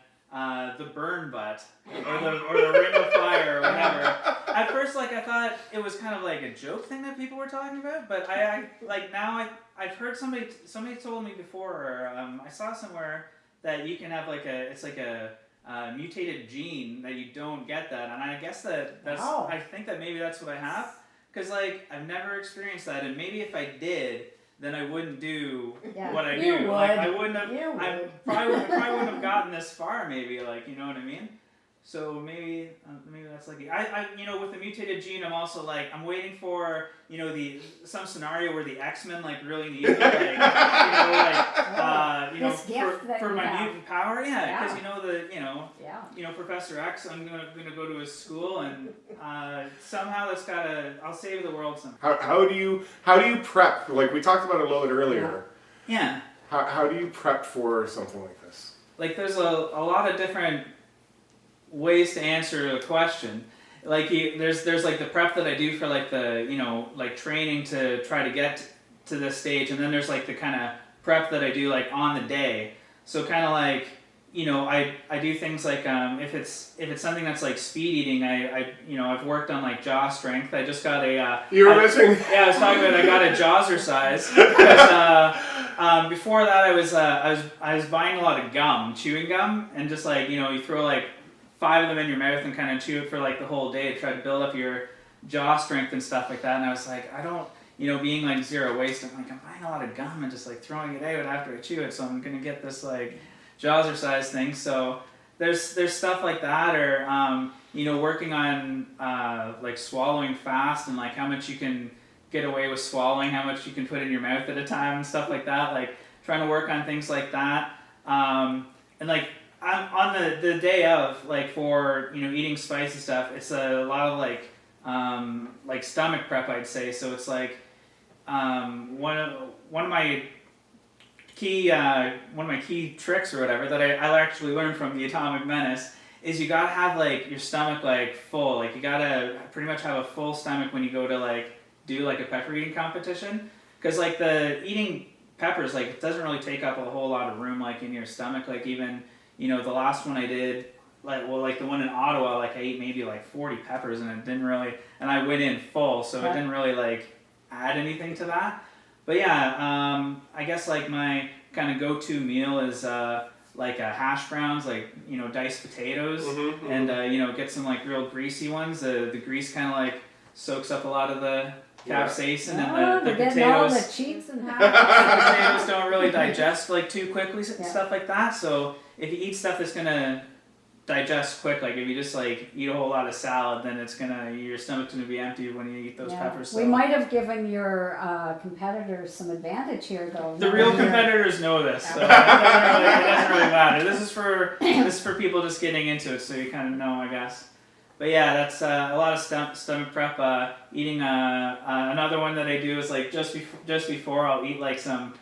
the burn butt or the ring of fire or whatever. At first, I thought it was kind of like a joke thing that people were talking about, but I've heard somebody told me before, or I saw somewhere that you can have it's like a mutated gene that you don't get that, and I guess I think that maybe that's what I have, because I've never experienced that, and maybe if I did, then I wouldn't do what I do. I wouldn't have. I probably wouldn't have gotten this far. Maybe you know what I mean. So maybe that's lucky. I with the mutated gene, I'm also I'm waiting for some scenario where the X-Men really need it, for my mutant power. Yeah, because Professor X. I'm gonna go to his school and somehow I'll save the world somehow. How do you prep? We talked about it a little bit earlier. Yeah. How do you prep for something like this? There's a lot of different ways to answer the question. There's the prep that I do for the training to try to get to this stage, and then there's the kind of prep that I do on the day. So kind of I do things if it's something that's speed eating, I've worked on jaw strength. I just got a you were missing. Yeah, I was talking about I got a Jazzercise. Before that I was buying a lot of chewing gum, and just you throw 5 of them in your mouth and kind of chew it for the whole day to try to build up your jaw strength and stuff like that. And I was I don't, being zero waste, I'm buying a lot of gum and just throwing it out after I chew it, so I'm gonna get this Jazzercise thing. So there's stuff like that, or working on swallowing fast and how much you can get away with swallowing, how much you can put in your mouth at a time and stuff like that. Trying to work on things like that, and I'm on the day of for eating spicy stuff. It's a lot of stomach prep, I'd say. So it's one of my key tricks or whatever that I actually learned from the Atomic Menace is you gotta have your stomach full. You gotta pretty much have a full stomach when you go to do a pepper eating competition, because the eating peppers it doesn't really take up a whole lot of room in your stomach. Even the last one I did, the one in Ottawa, I ate maybe 40 peppers, and it didn't really, and I went in full, so it didn't really add anything to that. But yeah, I guess my kind of go-to meal is a hash browns, diced potatoes, and get some real greasy ones. The grease kind of soaks up a lot of the capsaicin, and the potatoes. All the cheats and half. The potatoes don't really digest too quickly and stuff like that. So if you eat stuff that's gonna digest quick. Like if you just like eat a whole lot of salad, then your stomach's gonna be empty when you eat those peppers. So. We might have given your competitors some advantage here, though. The real competitors know this, so it doesn't really matter. This is for people just getting into it, so you kind of know, I guess. But yeah, that's a lot of stomach prep. Eating another one that I do is like just before I'll eat like some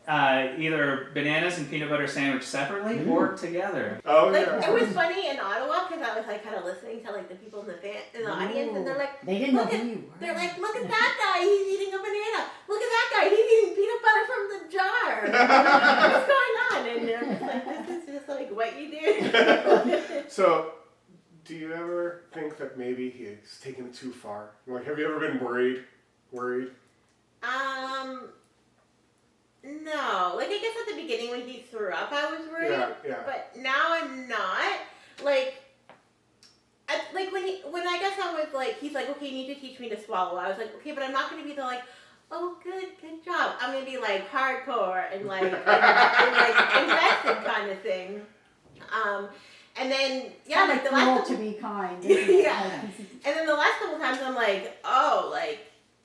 either bananas and peanut butter sandwich separately or together. Oh Like yeah. it was funny in Ottawa because I was like kind of listening to like the people in the audience, and they're like, They didn't know look who at, you were. they're like, look at that guy, he's eating a banana. Look at that guy, he's eating peanut butter from the jar. What's going on? And I'm just like, this is just like what you do. So, do you ever think that maybe he's taken it too far? Like, have you ever been worried? No. Like, I guess at the beginning when he threw up, I was worried. Yeah. But now I'm not. Like, when I guess I was like, he's like, okay, you need to teach me to swallow. I was like, okay, but I'm not going to be the like, oh, good job. I'm going to be like hardcore and like, and like invested kind of thing. And then, yeah, like the last to be kind. yeah. And then the last couple times I'm like, oh, like,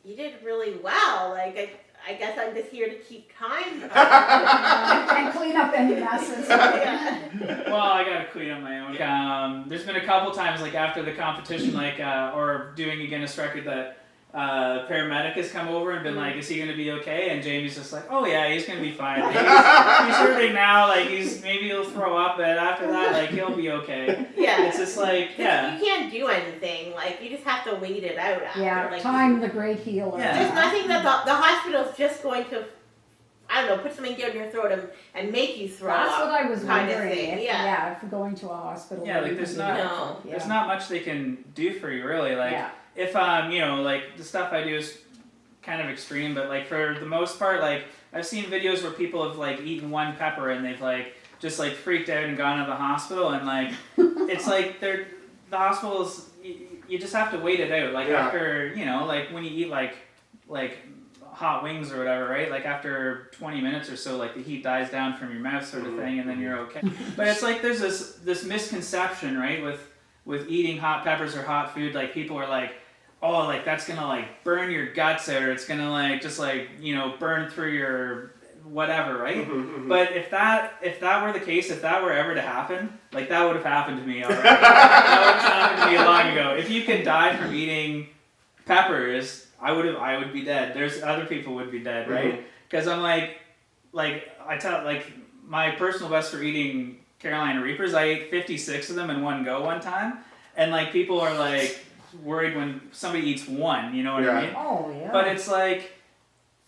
you did really well. Like, I guess I'm just here to keep time. And clean up any messes. Yeah. Well, I gotta clean up my own. There's been a couple times, like after the competition, like or doing a Guinness record, that paramedic has come over and been like, "Is he gonna be okay?" And Jamie's just like, "Oh yeah, he's gonna be fine. Like, he's hurting now. Like maybe he'll throw up, but after that, like he'll be okay." Yeah. It's just like, yeah. You can't do anything. Like, you just have to wait it out after. Yeah, like, time the great healer. Yeah. There's nothing that the hospital's just going to, I don't know, put something down your throat and make you throw That's up. what I was kind of wondering. thing. If going to a hospital. Yeah, like there's not No. there's not much they can do for you really. Like Yeah. if like the stuff I do is kind of extreme, but like for the most part, like I've seen videos where people have like eaten one pepper and they've like just like freaked out and gone to the hospital, and like it's like the hospitals, you just have to wait it out. Like after like when you eat like hot wings or whatever, right? Like after 20 minutes or so, like the heat dies down from your mouth, sort of thing, and then you're okay. But it's like there's this misconception, right, with eating hot peppers or hot food. Like people are like, oh, like that's gonna like burn your guts out, or it's gonna like just like burn through your whatever, right? But if that were the case, if that were ever to happen, like that would have happened to me already. That would have happened to me long ago. If you could die from eating peppers, I would be dead. There's other people would be dead, right? Because I'm like I tell like my personal best for eating Carolina Reapers, I ate 56 of them in one go one time, and like people are like worried when somebody eats one, you know what I mean? Oh yeah. But it's like,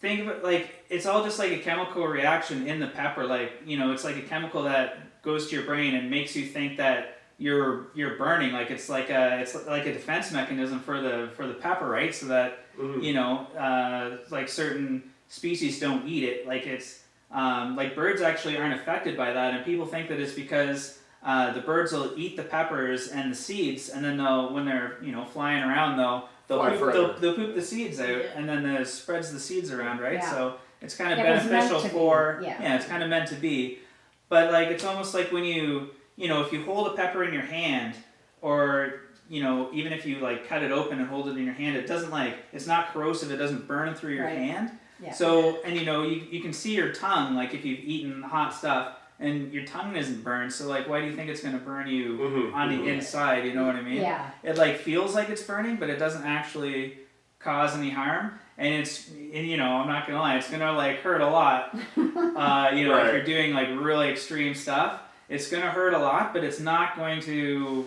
think of it like it's all just like a chemical reaction in the pepper. Like it's like a chemical that goes to your brain and makes you think that you're burning. Like it's like a defense mechanism for the pepper, right? So that like certain species don't eat it. Like it's like birds actually aren't affected by that, and people think that it's because the birds will eat the peppers and the seeds, and then when they're flying around they'll poop the seeds out, and then it spreads the seeds around, right? Yeah. So it's kind of It was beneficial meant to for be. it's kind of meant to be, but like it's almost like when you if you hold a pepper in your hand, or even if you like cut it open and hold it in your hand, it doesn't it's not corrosive, it doesn't burn through your hand. Yeah. So, and you can see your tongue, like if you've eaten hot stuff and your tongue isn't burned, so like why do you think it's going to burn you on the inside, you know what I mean? Yeah. It like feels like it's burning, but it doesn't actually cause any harm, and I'm not going to lie, it's going to like hurt a lot. If you're doing like really extreme stuff, it's going to hurt a lot, but it's not going to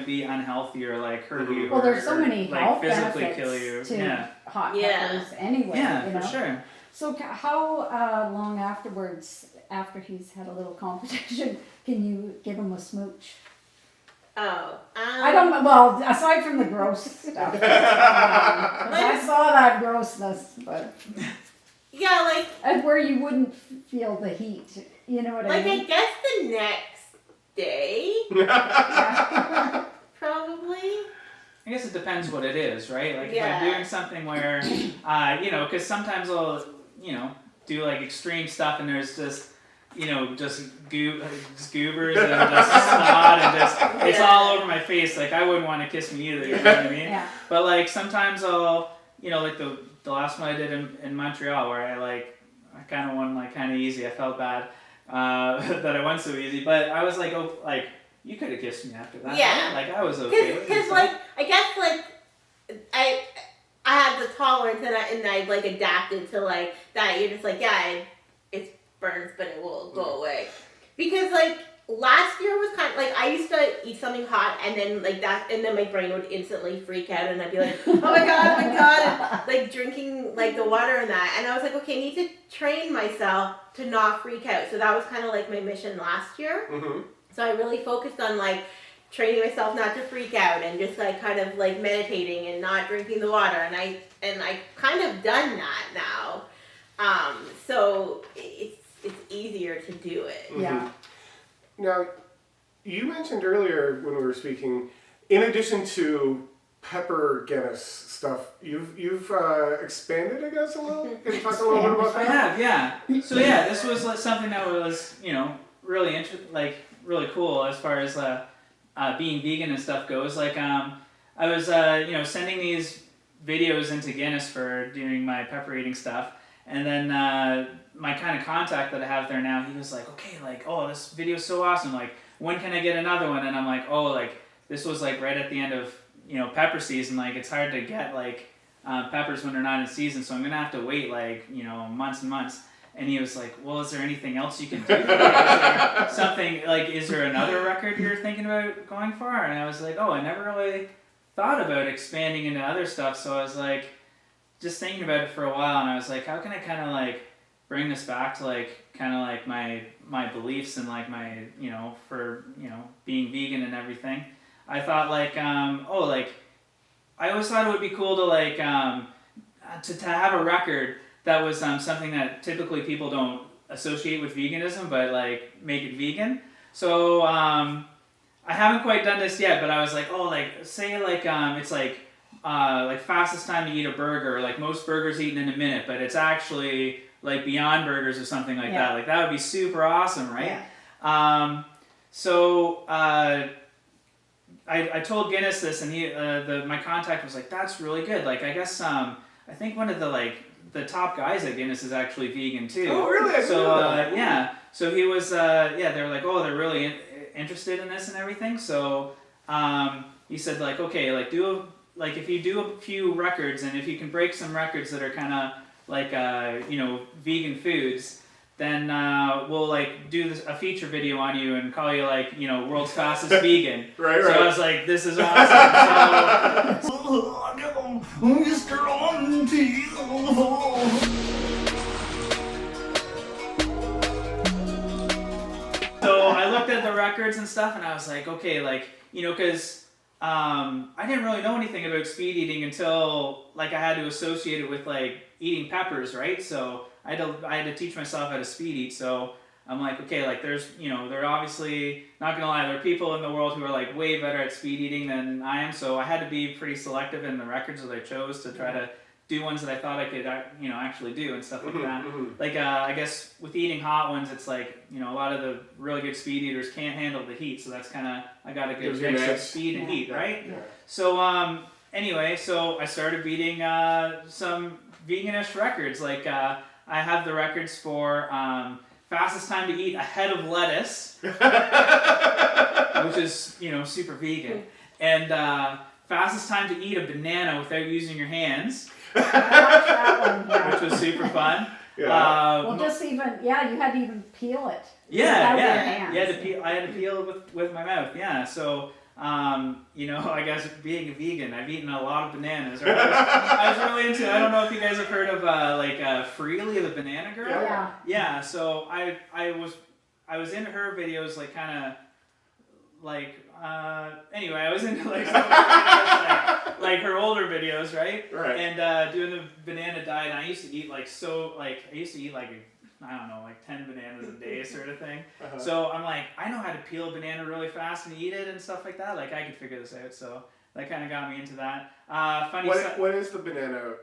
be unhealthy or like hurt you. Well, there's so many like health physically benefits kill you. to hot peppers anyway. Yeah, for sure. So how long afterwards, after he's had a little competition, can you give him a smooch? Oh. I don't. Well, aside from the gross stuff, 'cause I saw that grossness, but Yeah, like. and where you wouldn't feel the heat. You know what I mean? I guess the next day. Probably. I guess it depends what it is, right? Like if Yeah. I'm doing something where, because sometimes I'll, do like extreme stuff, and there's just just goobers and just snot and just it's all over my face. Like I wouldn't want to kiss me either. You know what I mean? Yeah. But like sometimes I'll, like the last one I did in Montreal where I kind of won like kind of easy. I felt bad that I won so easy, but I was like, oh, like you could have kissed me after that. Yeah. Like I was okay. Because like I guess like I had the tolerance and I like adapted to like that. You're just like it burns, but it will go away. Because like last year was kind of like I used to eat something hot and then like that, and then my brain would instantly freak out and I'd be like, oh my god, and, like drinking like the water and that. And I was like, okay, I need to train myself to not freak out. So that was kind of like my mission last year. Mm-hmm. So I really focused on like training myself not to freak out and just like kind of like meditating and not drinking the water. And I kind of done that now. So it's easier to do it. Mm-hmm. Yeah. Now, you mentioned earlier when we were speaking, in addition to pepper Guinness stuff, you've expanded, I guess, a little. Can you talk a little bit about I that? have, yeah. So yeah, this was something that was really really cool as far as being vegan and stuff goes. Like I was sending these videos into Guinness for doing my pepper eating stuff, and then my kind of contact that I have there now, he was like, okay, like, oh, this video's so awesome, like when can I get another one? And I'm like, oh, like this was like right at the end of pepper season, like it's hard to get like peppers when they're not in season, so I'm gonna have to wait like months and months. And he was like, well, is there anything else you can do? Like, is there something, like, is there another record you're thinking about going for? And I was like, oh, I never really thought about expanding into other stuff. So I was like, just thinking about it for a while. And I was like, how can I kind of like bring this back to like, kind of like my beliefs and like my, for, being vegan and everything. I thought like, I always thought it would be cool to like, to have a record that was something that typically people don't associate with veganism, but like make it vegan. So I haven't quite done this yet, but I was like, oh, like say like it's like fastest time to eat a burger, like most burgers eaten in a minute, but it's actually like Beyond Burgers or something like that. Like that would be super awesome, right? Yeah. So I told Guinness this, and he my contact was like, that's really good. Like I guess I think one of the top guys at Guinness is actually vegan too. Oh, really? I didn't know that. Yeah. So he was, they were like, oh, they're really interested in this and everything. So he said, like, okay, like if you do a few records, and if you can break some records that are kind of like, vegan foods, then we'll like do a feature video on you and call you like, world's fastest vegan. Right. So I was like, this is awesome. So I looked at the records and stuff, and I was like, okay, like, because I didn't really know anything about speed eating until like I had to associate it with like eating peppers, right? So I had to teach myself how to speed eat. So I'm like, okay, like there's, they're obviously, not gonna lie, there are people in the world who are like way better at speed eating than I am. So I had to be pretty selective in the records that I chose to try to do ones that I thought I could, actually do and stuff like that. Like, I guess with eating hot ones, it's like, a lot of the really good speed eaters can't handle the heat. So that's kind of, I got a good mix of speed and heat, right? Yeah. So, anyway, so I started beating some veganish records. Like, I have the records for fastest time to eat a head of lettuce, which is, super vegan. And fastest time to eat a banana without using your hands. I watched that one, Which was super fun. Yeah. well, just even, you had to even peel it. Yeah, without your yeah. hands. I had to peel it with my mouth. Yeah. So, I guess being a vegan, I've eaten a lot of bananas. Right? I was really into. I don't know if you guys have heard of Freely, the banana girl. Yeah. Yeah. So I was into her videos, like kind of like. Anyway, I was into like some videos, like her older videos, right? Right. And doing the banana diet. And I used to eat like 10 bananas a day sort of thing. Uh-huh. So I'm like, I know how to peel a banana really fast and eat it and stuff like that. Like I could figure this out. So that kind of got me into that. Funny. What is the banana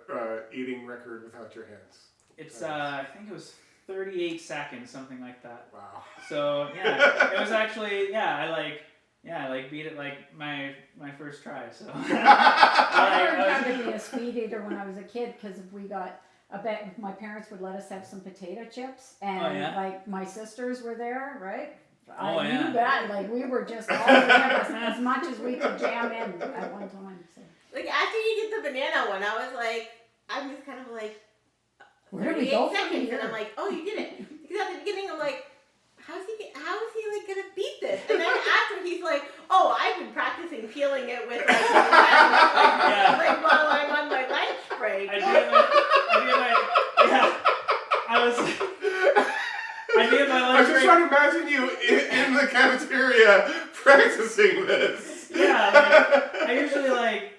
eating record without your hands? It's I think it was 38 seconds, something like that. Wow. So yeah, it was actually I beat it like my first try. So I learned how to be a speed eater when I was a kid because we got a bet. My parents would let us have some potato chips, and like my sisters were there, right? You bet. Like we were just all together as much as we could jam in at one time. So. Like after you get the banana one, I was like, I'm just kind of like, Where do we go 38 from seconds, here? and I'm like, oh, you did it. Because at the beginning, I'm like, how is he like gonna beat this? And then after he's like, oh, I've been practicing peeling it with like while I'm on my lunch break. I did my I'm lunch just break. trying to imagine you in the cafeteria practicing this. Yeah,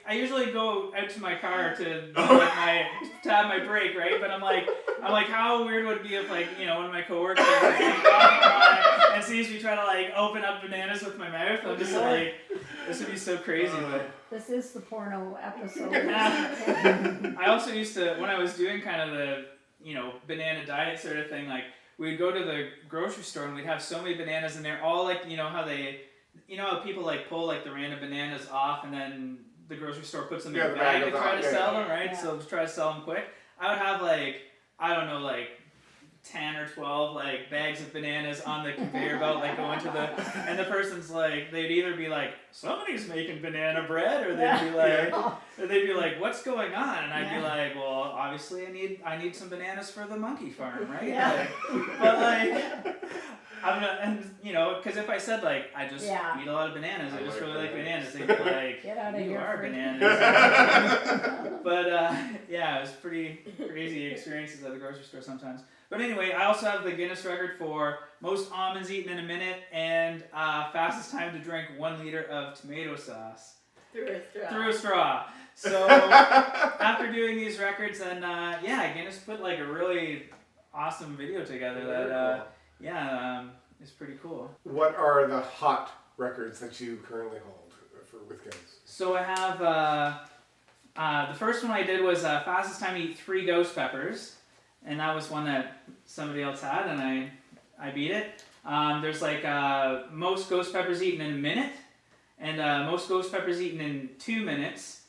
I usually go out to my car to have my break, right? But I'm like, how weird would it be if like, one of my coworkers was like, walking by and sees me try to like open up bananas with my mouth. I'm just like, this would be so crazy. But This is the porno episode. I also used to, when I was doing kind of the, banana diet sort of thing, like we'd go to the grocery store and we'd have so many bananas in there, all like, how people like pull like the random bananas off and then the grocery store puts them in a bag to try to sell them, right? Yeah. So to try to sell them quick. I would have like, I don't know, like 10 or 12 like bags of bananas on the conveyor belt, like going to and the person's like, they'd either be like, somebody's making banana bread, or they'd be like, what's going on? And I'd be like, well, obviously I need some bananas for the monkey farm, right? Yeah. But like, I'm not, and because if I said like I just eat a lot of bananas, I just really like bananas, they'd be like, Get out of you here, are freak. bananas. But it was pretty crazy experiences at the grocery store sometimes. But anyway, I also have the Guinness record for most almonds eaten in a minute and fastest time to drink 1 liter of tomato sauce Through a through a straw. So after doing these records, and Guinness put like a really awesome video together that is pretty cool. What are the hot records that you currently hold with Guinness? So I have the first one I did was fastest time to eat 3 ghost peppers, and that was one that somebody else had, and I beat it. There's like most ghost peppers eaten in a minute, and most ghost peppers eaten in 2 minutes,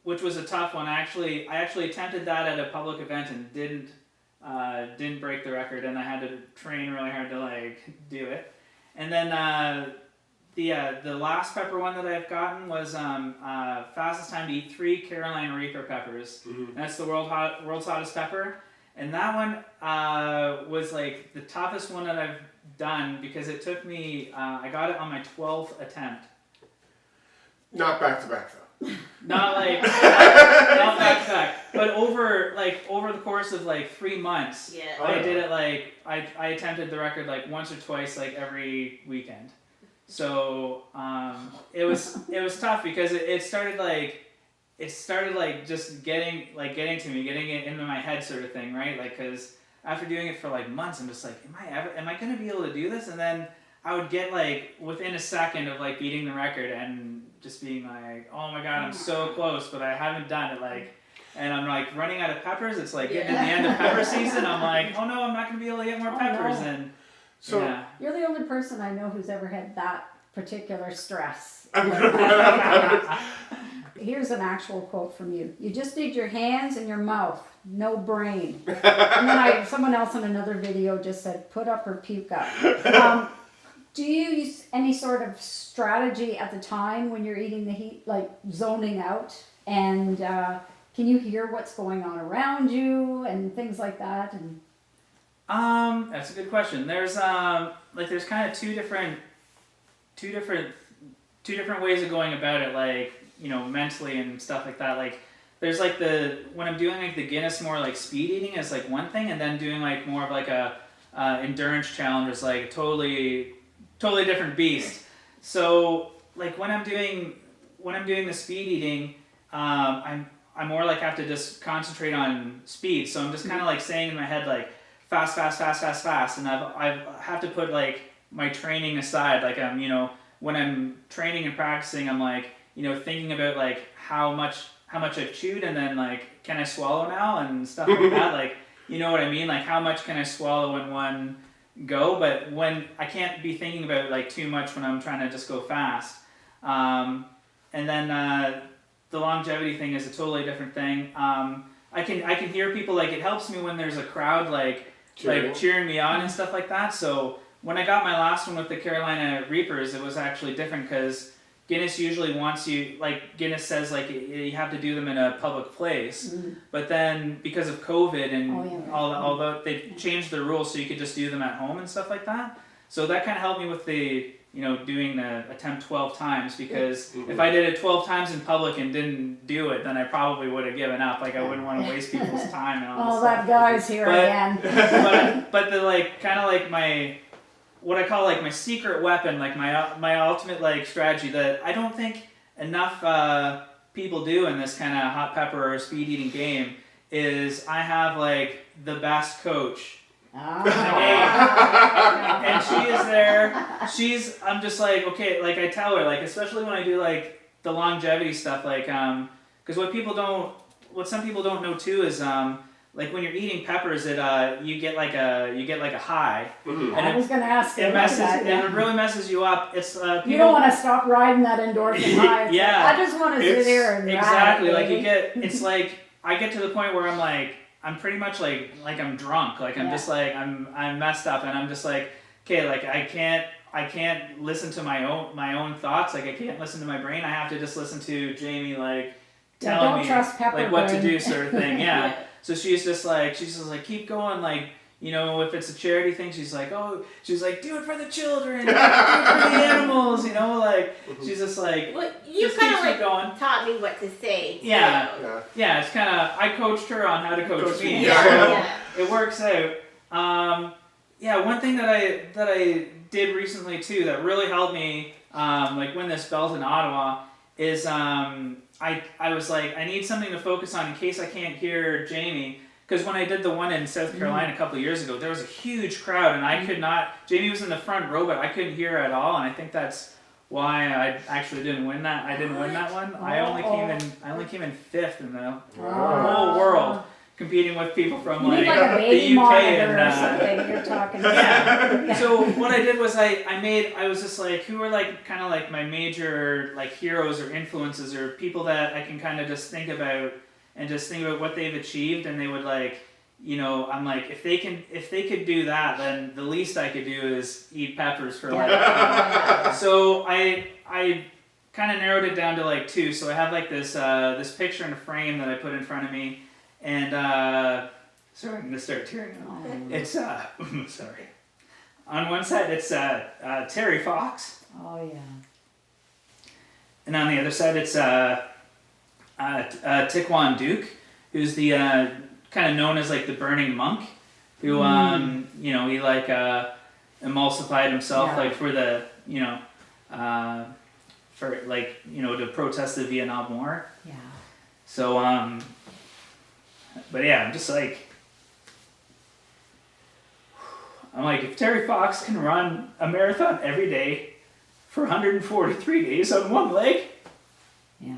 which was a tough one. I actually attempted that at a public event and didn't break the record, and I had to train really hard to like do it. And then the last pepper one that I've gotten was fastest time to eat 3 Carolina Reaper peppers. Mm-hmm. And that's the world's hottest pepper. And that one was like the toughest one that I've done because it took me. I got it on my 12th attempt. Not back to back though. Not back to back, but over the course of like 3 months, I did it like I attempted the record like once or twice like every weekend. So it was tough because it started just getting to me, getting it into my head sort of thing, right? Like because after doing it for like months, I'm just like, am I gonna be able to do this? And then I would get like within a second of like beating the record and just being like, oh my god, I'm so close, but I haven't done it, like, and I'm like running out of peppers. It's like getting to the end of pepper season. I'm like, oh no, I'm not gonna be able to get more peppers. No. And so You're the only person I know who's ever had that particular stress. Here's an actual quote from you. You just need your hands and your mouth, no brain. And then someone else in another video just said, put up or puke up. Do you use any sort of strategy at the time when you're eating the heat, like zoning out? And can you hear what's going on around you and things like that? And that's a good question. There's there's kind of two different ways of going about it, like, mentally and stuff like that. Like there's like when I'm doing like the Guinness more like speed eating is like one thing, and then doing like more of like a endurance challenge is like totally different beast. So like when I'm doing the speed eating, I'm more like have to just concentrate on speed. So I'm just kind of like saying in my head like fast, and I have to put like my training aside. Like when I'm training and practicing, I'm like thinking about like how much I've chewed, and then like can I swallow now and stuff like that. Like you know what I mean? Like how much can I swallow in one go? But when I can't be thinking about it like too much when I'm trying to just go fast. And then the longevity thing is a totally different thing. I can hear people, like it helps me when there's a crowd like cheering me on and stuff like that. So when I got my last one with the Carolina Reapers, it was actually different because Guinness usually wants you, like Guinness says, like you have to do them in a public place. But then because of COVID and although they changed the rules so you could just do them at home and stuff like that. So that kind of helped me with the, doing the attempt 12 times because if I did it 12 times in public and didn't do it, then I probably would have given up. Like I wouldn't want to waste people's time and all this that stuff. guy's here again. but the like kind of like my, what I call like my secret weapon, like my ultimate like strategy that I don't think enough people do in this kind of hot pepper or speed eating game is I have like the best coach. And she is there. I'm just like, okay, like I tell her, like, especially when I do like the longevity stuff, like, because what some people don't know too is, like when you're eating peppers, you get like a high. Mm-hmm. I was gonna ask you. It really messes you up. It's you don't want to stop riding that endorphin high. It's Yeah. like, I just want to sit here and exactly ride, like it's like I get to the point where I'm pretty much like I'm drunk. Like I'm just like I'm messed up, and I'm just like, okay, like I can't listen to my own thoughts. Like I can't listen to my brain. I have to just listen to Jamie like telling me like what to do, sort of thing. Yeah. So she's just like keep going, like. If it's a charity thing, she's like, do it for the children, do it for the animals, like, she's just like, well, you just kind keep of like going. taught me what to say. Yeah. too. Yeah, it's kind of, I coached her on how to coach me, Yeah. so it works out. One thing that I did recently too that really helped me, like win this belt in Ottawa is, I was like, I need something to focus on in case I can't hear Jamie. Because when I did the one in South Carolina a couple of years ago, there was a huge crowd, and I could not. Jamie was in the front row, but I couldn't hear her at all, and I think that's why I actually didn't win that. I didn't win that one. I only came in fifth in the whole world, competing with people from like a baby the UK monitor and or something. You're talking about. yeah. So what I did was I was just like, who are like kind of like my major like heroes or influences or people that I can kind of just think about. And just think about what they've achieved, and they would like, I'm like, if they could do that, then the least I could do is eat peppers for like. So I kind of narrowed it down to like two. So I have like this picture in a frame that I put in front of me, and sorry, I'm gonna start tearing up. It's sorry. On one side it's Terry Fox. Oh yeah. And on the other side it's Tiquan Duke, who's the kind of known as like the burning monk, who he like emulsified himself like for the for like to protest the Vietnam War. Yeah. So but yeah, I'm just like if Terry Fox can run a marathon every day for 143 days on one leg. Yeah.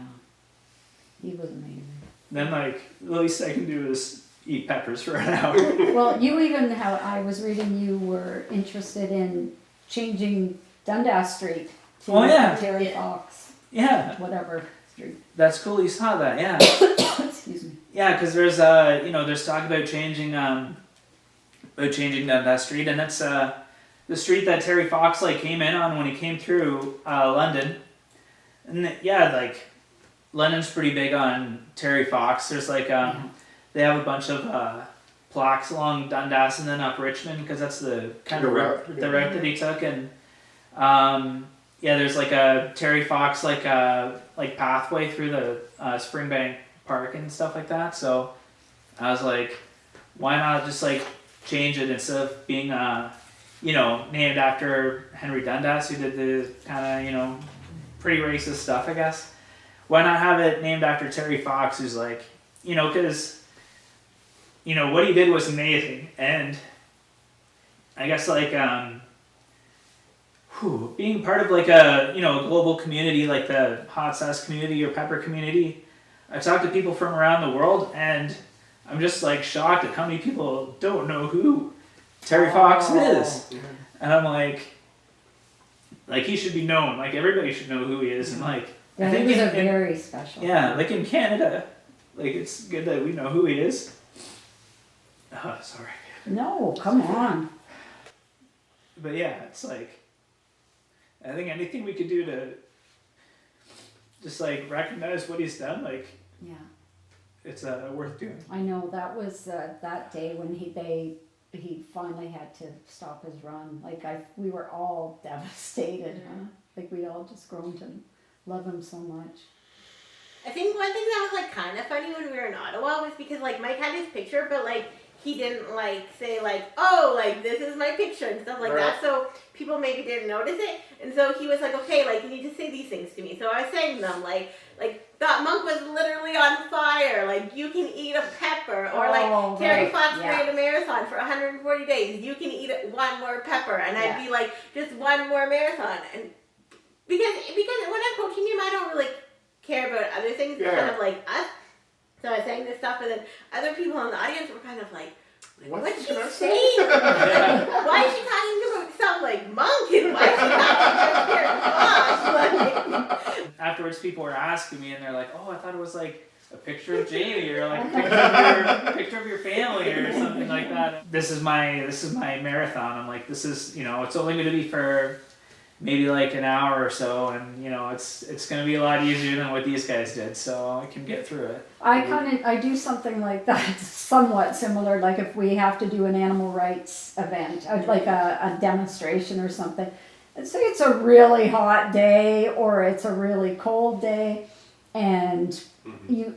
He was amazing. Then the least I can do is eat peppers for an hour. Well, you even I was reading you were interested in changing Dundas Street to Terry Fox. Yeah. Whatever street. That's cool. You saw that, yeah. Excuse me. Yeah, because there's there's talk about changing Dundas Street, and that's the street that Terry Fox came in on when he came through London, and London's pretty big on Terry Fox. There's they have a bunch of plaques along Dundas and then up Richmond because that's the kind of route that he took. And there's a Terry Fox pathway through the Springbank Park and stuff like that. So I was like, why not just change it instead of being named after Henry Dundas, who did the kind of pretty racist stuff, I guess. Why not have it named after Terry Fox, who's because, what he did was amazing. And I guess being part of a global community like the hot sauce community or pepper community, I talked to people from around the world, and I'm just like shocked at how many people don't know who Terry Fox is. And I'm like he should be known. Like everybody should know who he is. And like Yeah, I think he was very special. Yeah, like in Canada, like it's good that we know who he is. Oh, sorry. No, come on. But yeah, it's like I think anything we could do to just like recognize what he's done, like Yeah. it's worth doing. I know that was that day when he finally had to stop his run. Like we were all devastated, huh? Like we'd all just grown to love him so much. I think one thing that was like kind of funny when we were in Ottawa was because like Mike had his picture, but like he didn't like say like, oh, like this is my picture and stuff like that. So people maybe didn't notice it, and so he was like, okay, like you need to say these things to me. So I was saying them like that monk was literally on fire. Like you can eat a pepper, or like Terry Fox ran a marathon for 140 days. You can eat one more pepper, and I'd be like, just one more marathon, and because when I'm coaching him, I don't really care about other things, kind of like us. So I was saying this stuff, and then other people in the audience were kind of like, what's she saying? Why is she talking about some like monk? And why is she talking about Terry Fox? Afterwards, people were asking me, and they're like, "Oh, I thought it was like a picture of Jamie, or like a picture of your family, or something like that." This is my marathon. I'm like, this is it's only going to be for maybe like an hour or so, and it's going to be a lot easier than what these guys did, so I can get through it. I do something like that, somewhat similar, like if we have to do an animal rights event, like a demonstration or something. Let's say it's a really hot day or it's a really cold day, and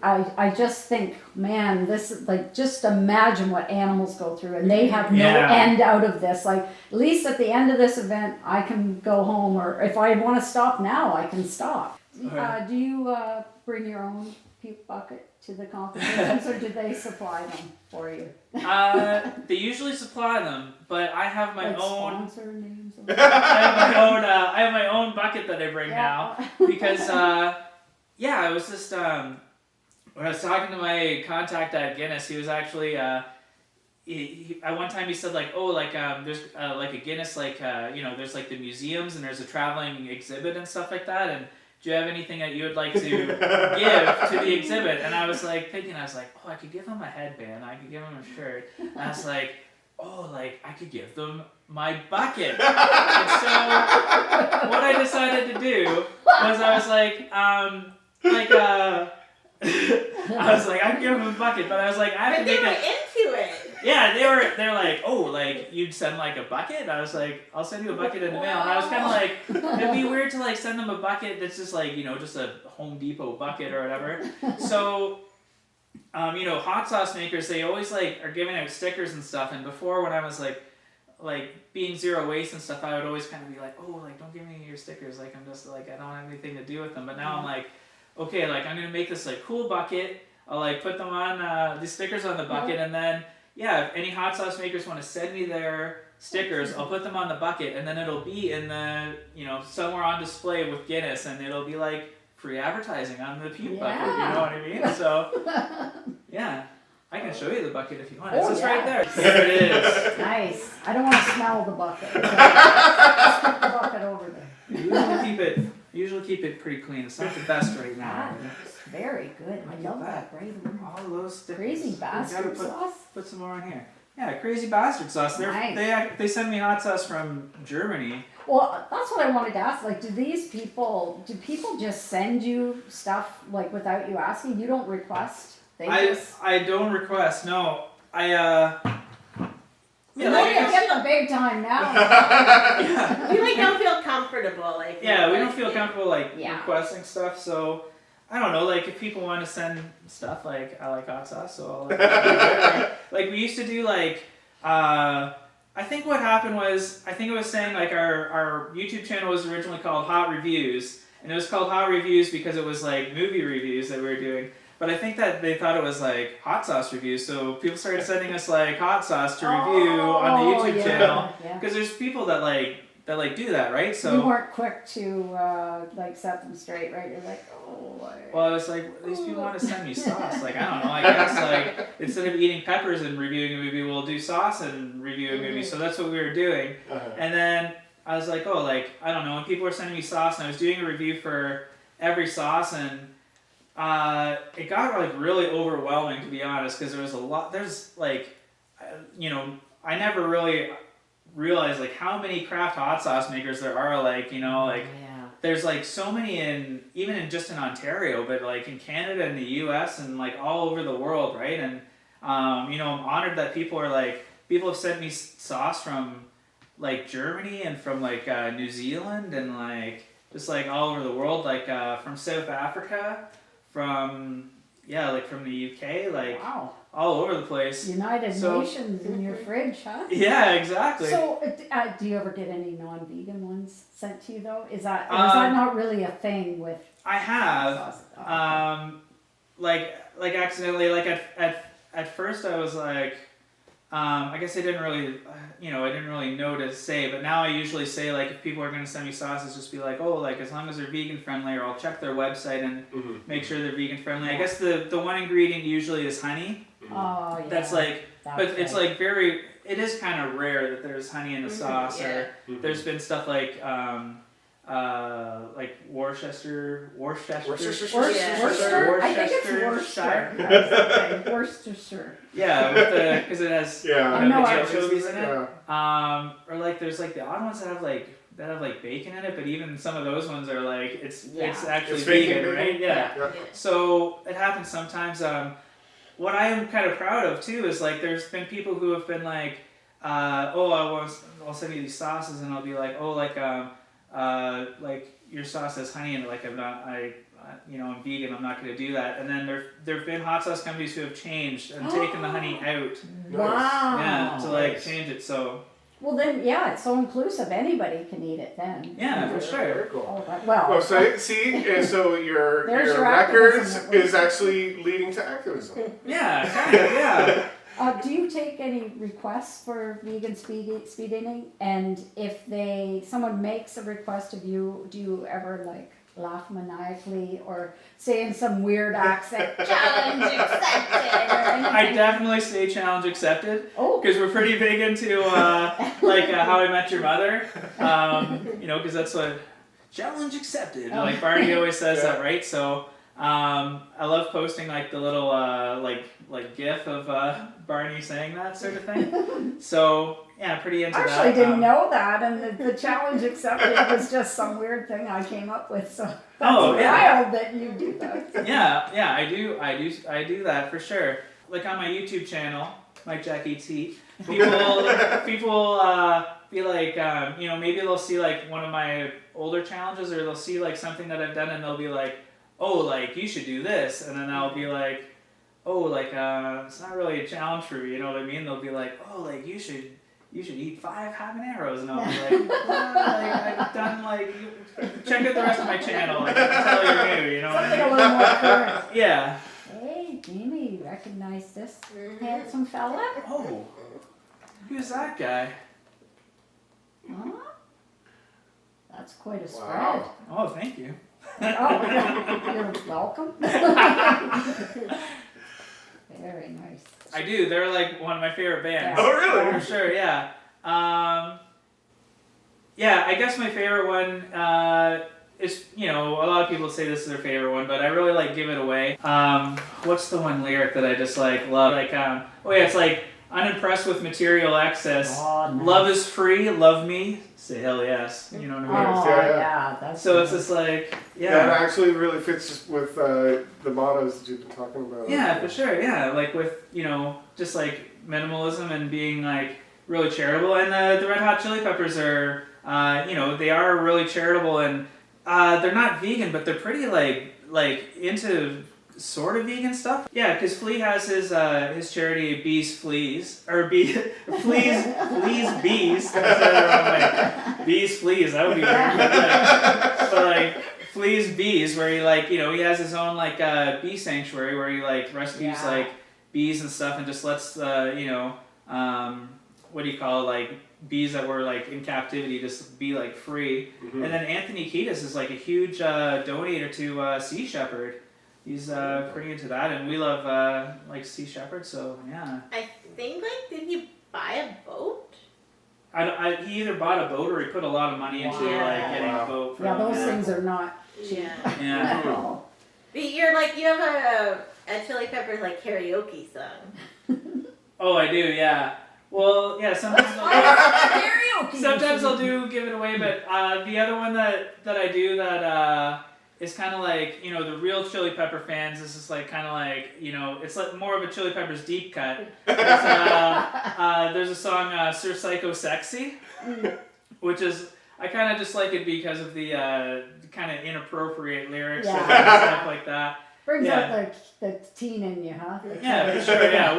I just think, man, this is like, just imagine what animals go through, and they have no end out of this. Like, at least at the end of this event, I can go home, or if I want to stop now, I can stop. Do you bring your own puke bucket to the competitions, or do they supply them for you? They usually supply them, but I have my Like own. sponsor names. I have my own bucket that I bring now because. I was just when I was talking to my contact at Guinness, he was actually at one time he said like, oh, like there's like a Guinness, like there's like the museums and there's a traveling exhibit and stuff like that, and do you have anything that you would like to give to the exhibit? And I was like thinking, oh, I could give them a headband, I could give them a shirt, and I was like, oh, like I could give them my bucket. And so what I decided to do was I was like, I was like, I can give them a bucket, but I was like, I have to make it. They were into it. Yeah, they're like, oh, like you'd send like a bucket? And I was like, I'll send you a bucket in the mail. And I was kind of like, it'd be weird to like send them a bucket that's just like, just a Home Depot bucket or whatever. So, hot sauce makers, they always like are giving out stickers and stuff. And before, when I was like being zero waste and stuff, I would always kind of be like, oh, like don't give me your stickers. Like I'm just like, I don't have anything to do with them. But now I'm like, okay, like I'm gonna make this like cool bucket. I'll like put them on the stickers on the bucket, and then if any hot sauce makers want to send me their stickers, I'll put them on the bucket, and then it'll be in the somewhere on display with Guinness, and it'll be like free advertising on the puke bucket. You know what I mean? So I can show you the bucket if you want. It's just right there. There it is. Nice. I don't want to smell the bucket. Just put the bucket over there. Usually keep it pretty clean. It's not the best right now. That's very good. I love that. Great. All those stickers. Crazy bastard sauce. Put some more in here. Yeah, crazy bastard sauce. Nice. They send me hot sauce from Germany. Well, that's what I wanted to ask. Like, do people just send you stuff like without you asking? You don't request. I don't request. No, you're getting the big time now. We like don't feel comfortable, like. Yeah, we don't feel comfortable requesting stuff. So I don't know. Like if people want to send stuff, like I like hot sauce, so I'll like we used to do like. I think what happened was it was saying like our YouTube channel was originally called Hot Reviews, and it was called Hot Reviews because it was like movie reviews that we were doing. But I think that they thought it was like hot sauce reviews, so people started sending us like hot sauce to review on the YouTube channel. Because there's people that like do that, right? So you weren't quick to like set them straight, right? You're like, oh. well, I was like, these people want to send me sauce. Like, I don't know. I guess like instead of eating peppers and reviewing a movie, we'll do sauce and review a movie. So that's what we were doing. And then I was like, oh, like I don't know. When people were sending me sauce, and I was doing a review for every sauce, and it got like really overwhelming, to be honest, because there was a lot. There's like, you know, I never really realized like how many craft hot sauce makers there are. Like, you know, like. There's like so many even in Ontario, but like in Canada and the U.S. and like all over the world, right? And you know, I'm honored that people have sent me sauce from like Germany and from like New Zealand and like just like all over the world, like from South Africa, from from the UK, like Wow. all over the place. United Nations in your fridge, huh? Yeah, exactly. So, do you ever get any non-vegan ones sent to you though? Is that not really a thing with? I have, like accidentally, like at first I was like, I guess I didn't really, I didn't really know to say, but now I usually say like if people are gonna send me sauces, just be like, oh, like as long as they're vegan friendly, or I'll check their website and make sure they're vegan friendly. I guess the one ingredient usually is honey. Oh yeah. That's like, but it's like it is kind of rare that there's honey in the sauce, or there's been stuff like Worcestershire. I think it's Worcestershire. Worcestershire. Yeah, because it has I know, anchovies in it. Or like there's like the odd ones that have like bacon in it, but even some of those ones are like it's actually vegan, right? Yeah. So it happens sometimes. What I am kind of proud of too is like there's been people who have been like, I'll send you these sauces, and I'll be like, like your sauce has honey in it, like I'm vegan, I'm not going to do that. And then there've been hot sauce companies who have changed and taken the honey out. Wow. Yeah, to like change it. So. Well then, yeah, it's so inclusive. Anybody can eat it then. Yeah, for sure. Very cool. Oh, well. So see, and so your There's records activism is actually leading to activism. Yeah, kind of. Yeah. Do you take any requests for vegan speed eating? And if someone makes a request of you, do you ever like laugh maniacally or say in some weird accent, challenge accepted? I definitely say challenge accepted. Oh. Because we're pretty big into How I Met Your Mother. Because that's what challenge accepted. Like Barney always says that, right? So I love posting like the little like GIF of Barney saying that sort of thing. So yeah, pretty into that. I actually didn't know that, and the challenge accepted was just some weird thing I came up with. So that's wild that you do that. Yeah, I do that for sure. Like on my YouTube channel, Mike Jack Eats Heat, people be like, maybe they'll see like one of my older challenges, or they'll see like something that I've done, and they'll be like, oh, like you should do this, and then I'll be like, oh, like it's not really a challenge for me, you know what I mean? They'll be like, oh, like you should eat 5 habaneros, and I'll be like, I've done like, check out the rest of my channel, like, I can tell you're new, you know what I mean? Something a little more current. Yeah. Hey, Jamie, you recognize this handsome fella? Oh, who's that guy? Huh? That's quite a spread. Wow. Oh, thank you. Oh, you're welcome. Very nice. I do. They're like one of my favorite bands. Oh, really? For sure, yeah. I guess my favorite one is, a lot of people say this is their favorite one, but I really like Give It Away. What's the one lyric that I just like love? Like, it's like, unimpressed with material access. Oh, nice. Love is free, love me, say hell yes. You know what I mean? Oh, yeah. That's So good. it's just like, That actually really fits with the mottos that you've been talking about. Yeah, for sure. Yeah, like with just like minimalism and being like really charitable. And the Red Hot Chili Peppers are, they are really charitable, and they're not vegan, but they're pretty like into sort of vegan stuff. Yeah, because Flea has his charity Bees Fleas, or Fleas Bees. Bees Fleas. That would be weird. But like Fleas Bees, where he he has his own like bee sanctuary where he like rescues like bees and stuff, and just lets what do you call it, like bees that were like in captivity just be like free. And then Anthony Kiedis is like a huge donator to Sea Shepherd. He's pretty into that, and we love like Sea Shepherd. So yeah. I think like did he buy a boat? He either bought a boat or he put a lot of money into like getting a boat. For Yeah, them. those things are not cheap. Yeah. Yeah. at all. But you're like you have a Chili Peppers like karaoke song. Oh, I do. Yeah. Well, yeah. Sometimes I'll do give it away, but the other one that I do that is kind of like, you know, the real Chili Pepper fans. This is like kind of like, you know, it's like more of a Chili Peppers deep cut. There's a song Sir Psycho Sexy, which is I kind of just like it because of the kind of inappropriate lyrics and stuff like that. Brings out the teen in you, huh? Yeah, for sure. Yeah,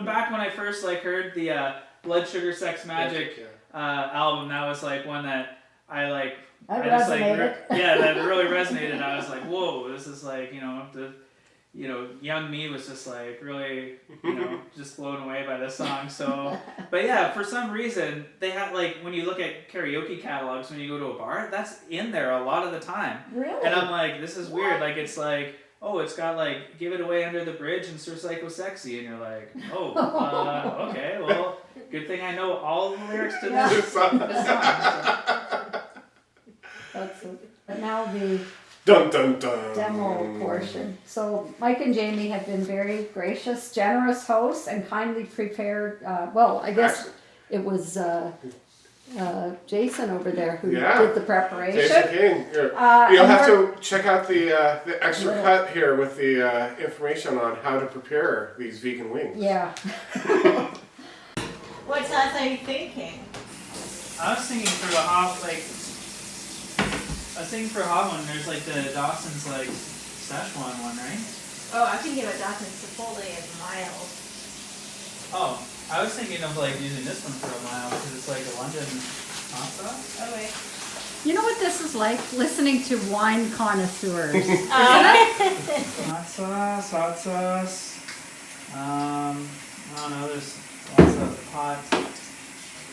back when I first like heard the Blood Sugar Sex Magic album, that was like one that I like. That resonated. resonated. That really resonated. I was like, whoa, this is like, you know, young me was just like really, you know, just blown away by this song. So, but yeah, for some reason they have like when you look at karaoke catalogs when you go to a bar, that's in there a lot of the time. Really? And I'm like, this is weird. Like it's like, oh, it's got like Give It Away Under the Bridge and Sir Psycho Sexy, and you're like, oh, okay, well, good thing I know all the lyrics to this song. But now the Dun dun dun. demo portion. So Mike and Jamie have been very gracious, generous hosts, and kindly prepared. I guess it was Jason over there who did the preparation. Jason King. You'll have to check out the extra cut here with the information on how to prepare these vegan wings. Yeah. What sauce are you thinking? I was thinking for the hot, like, I was thinking for a hot one, there's like the Dawson's like Szechuan one, right? Oh, I'm thinking about Dawson's Chipotle as mild. Oh, I was thinking of like using this one for a mile because it's like a London hot sauce. Oh wait. You know what this is like? Listening to wine connoisseurs. Hot sauce. I don't know, there's lots of hot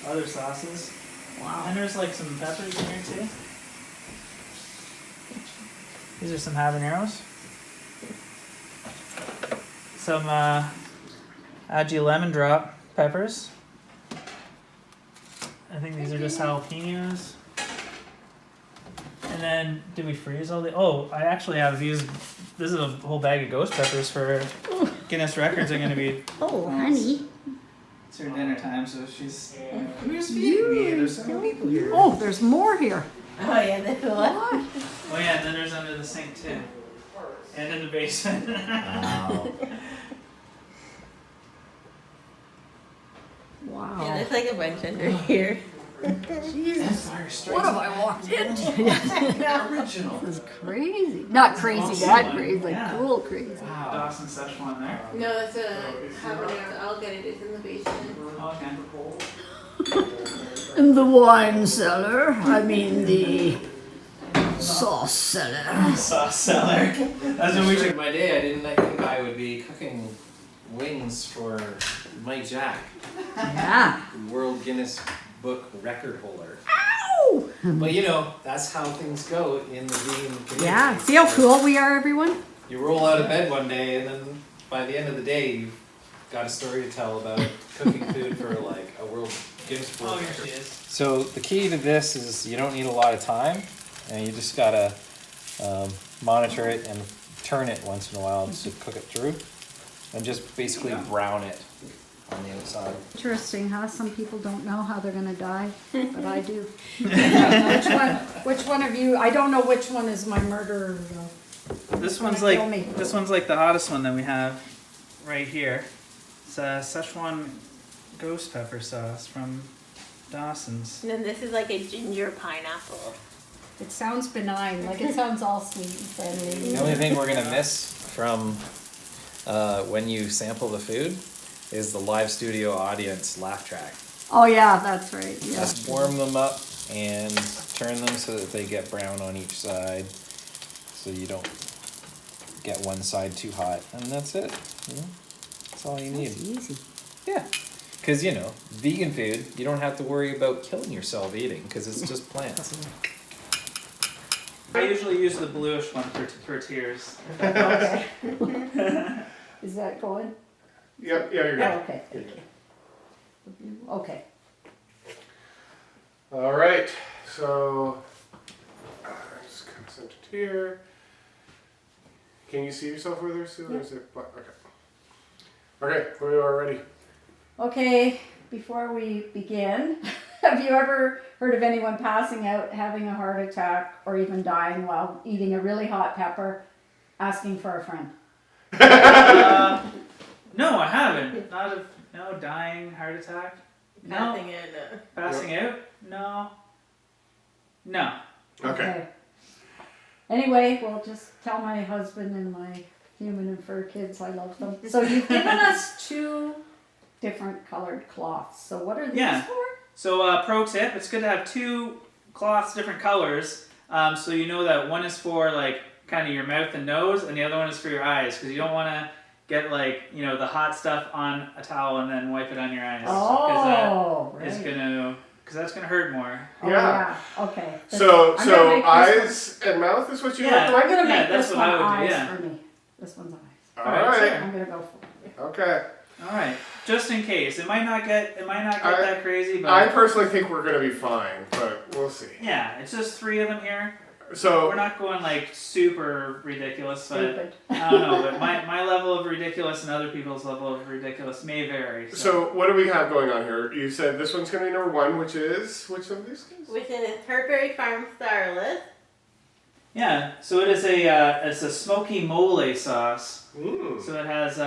other sauces. Wow. And there's like some peppers in here too. These are some habaneros. Some Aji lemon drop peppers. I think these are just jalapenos. And then, did we freeze all the? Oh, I actually have these. This is a whole bag of ghost peppers for Guinness Records. Are going to be. Oh, honey. It's her dinner time, so she's. Who's feeding me? There's so many people here. Oh, there's more here. Oh yeah, that's what? Oh yeah, and then there's under the sink too, and in the basement. Wow. Yeah, there's like a bunch under here. Jesus. What have I walked into? Original. This is crazy. Not crazy, that crazy, like Yeah. cool crazy. Wow. Dawson Szechuan there. No, that's a habanero. I'll get it. It's in the basement. Okay. In the wine cellar, I mean the sauce cellar. Sauce cellar. That's what we should. My day, I didn't think I would be cooking wings for Mike Jack, Yeah. World Guinness Book Record Holder. Ow! But you know, that's how things go in the vegan community. Yeah. See how cool we are, everyone? You roll out of bed one day, and then by the end of the day, you've got a story to tell about cooking food for like a World Guinness Book Oh, here Record. she is. So the key to this is you don't need a lot of time, and you just gotta monitor it and turn it once in a while just to cook it through, and just basically brown it on the outside. Interesting, huh? Some people don't know how they're gonna die, but I do. Which one of you? I don't know which one is my murderer. This one's Gonna like kill me. this one's like the hottest one that we have right here. It's a Szechuan ghost pepper sauce from Dawson's. And then this is like a ginger pineapple. It sounds benign, like it sounds all sweet and friendly. The only thing we're gonna miss from when you sample the food is the live studio audience laugh track. Oh yeah, that's right. Yeah. Just warm them up and turn them so that they get brown on each side, so you don't get one side too hot, and that's it. You know? That's all you need. Easy. Yeah. Because, you know, vegan food, you don't have to worry about killing yourself eating because it's just plants. I usually use the bluish one for tears. Okay. Is that going? Yep, yeah, you're good. Oh, okay. Thank you. Okay. All right, so I just kind of sent it here. Can you see yourself over there, Sue? Or is it black? Okay. Okay, we are ready. Okay, before we begin, have you ever heard of anyone passing out, having a heart attack, or even dying while eating a really hot pepper, asking for a friend? No, I haven't. No dying, heart attack. No. Passing in. Passing out? No. No. Okay. Anyway, well, just tell my husband and my human and fur kids I love them. So you've given us 2 different colored cloths. So what are these Yeah. for? So pro tip, it's good to have 2 cloths, different colors, so you know that one is for like kind of your mouth and nose, and the other one is for your eyes, because you don't want to get like, you know, the hot stuff on a towel and then wipe it on your eyes. Oh, Because right. that's gonna hurt more. Oh, Yeah. Okay. So I'm gonna make eyes and mouth is what you Yeah. like? I'm gonna Yeah, make that's this what one I would do, eyes yeah. for me. This one's eyes. All Alright, right. sure. I'm gonna go for it. Okay. All right, just in case, it might not get that crazy, but I personally think we're gonna be fine, but we'll see. yeah, it's just 3 of them here. So We're not going like super ridiculous, but Stupid. I don't know. But my level of ridiculous and other people's level of ridiculous may vary. So what do we have going on here? You said this one's gonna be number 1, which is which of these guys? Which is Herberry Farm Starless. yeah, so it is it's a smoky mole sauce. Mm. So it has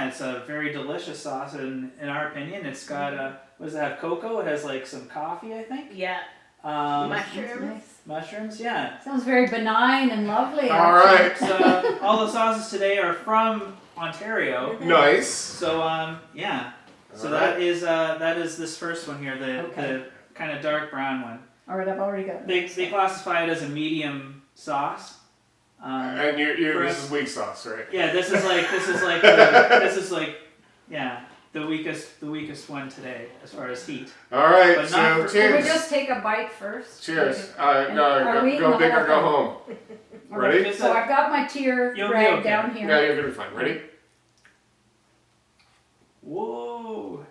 it's a very delicious sauce. In our opinion, it's got what does it have? Cocoa. It has like some coffee, I think. Yeah. Mushrooms. Mushrooms. Yeah. Sounds very benign and lovely. All actually. right. So all the sauces today are from Ontario. Nice. So yeah. So All right. that is this first one here, the kind of dark brown one. All right, I've already got They classify it as a medium sauce. And this is weak sauce, right? Yeah, this is like the weakest one today as far as heat. All right. But So not for- Can we cheers. just take a bite first? Cheers. Are No, we go in big the or go home. All right, Ready? Just So I've got my tear You'll be rag okay. down here. Yeah, you're gonna be fine. Ready? Whoa,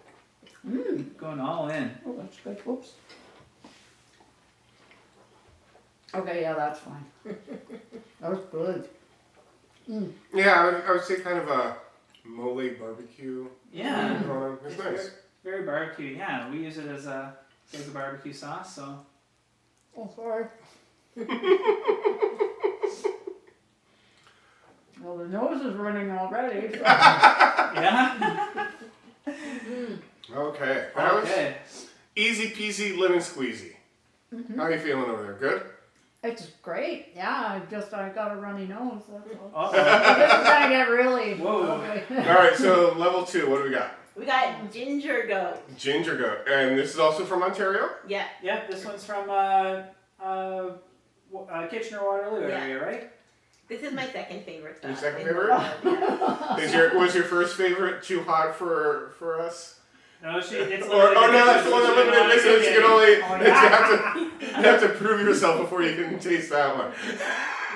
going all in. Oh, that's good. Whoops. Okay, yeah, that's fine. That was good. Yeah, I would say kind of a mole barbecue. Yeah, going on. It's nice. very barbecue. Yeah, we use it as a barbecue sauce. So Oh, sorry. Well, the nose is running already. So. yeah. Okay. That was Okay. easy peasy lemon squeezy. How are you feeling over there? Good? It's great. Yeah, I got a runny nose. That's all. Uh-oh. This is gonna get really. Whoa. ugly. All right. So level 2. What do we got? We got Ginger Goat. Ginger goat, and this is also from Ontario. Yeah. Yeah, this one's from Kitchener-Waterloo area, right? This is my second favorite stuff. Your second in the favorite? world. Was your first favorite too hot for us? No, it's limited Or no, that's the one that limited edition. You can only Oh, you have to prove yourself before you can taste that one.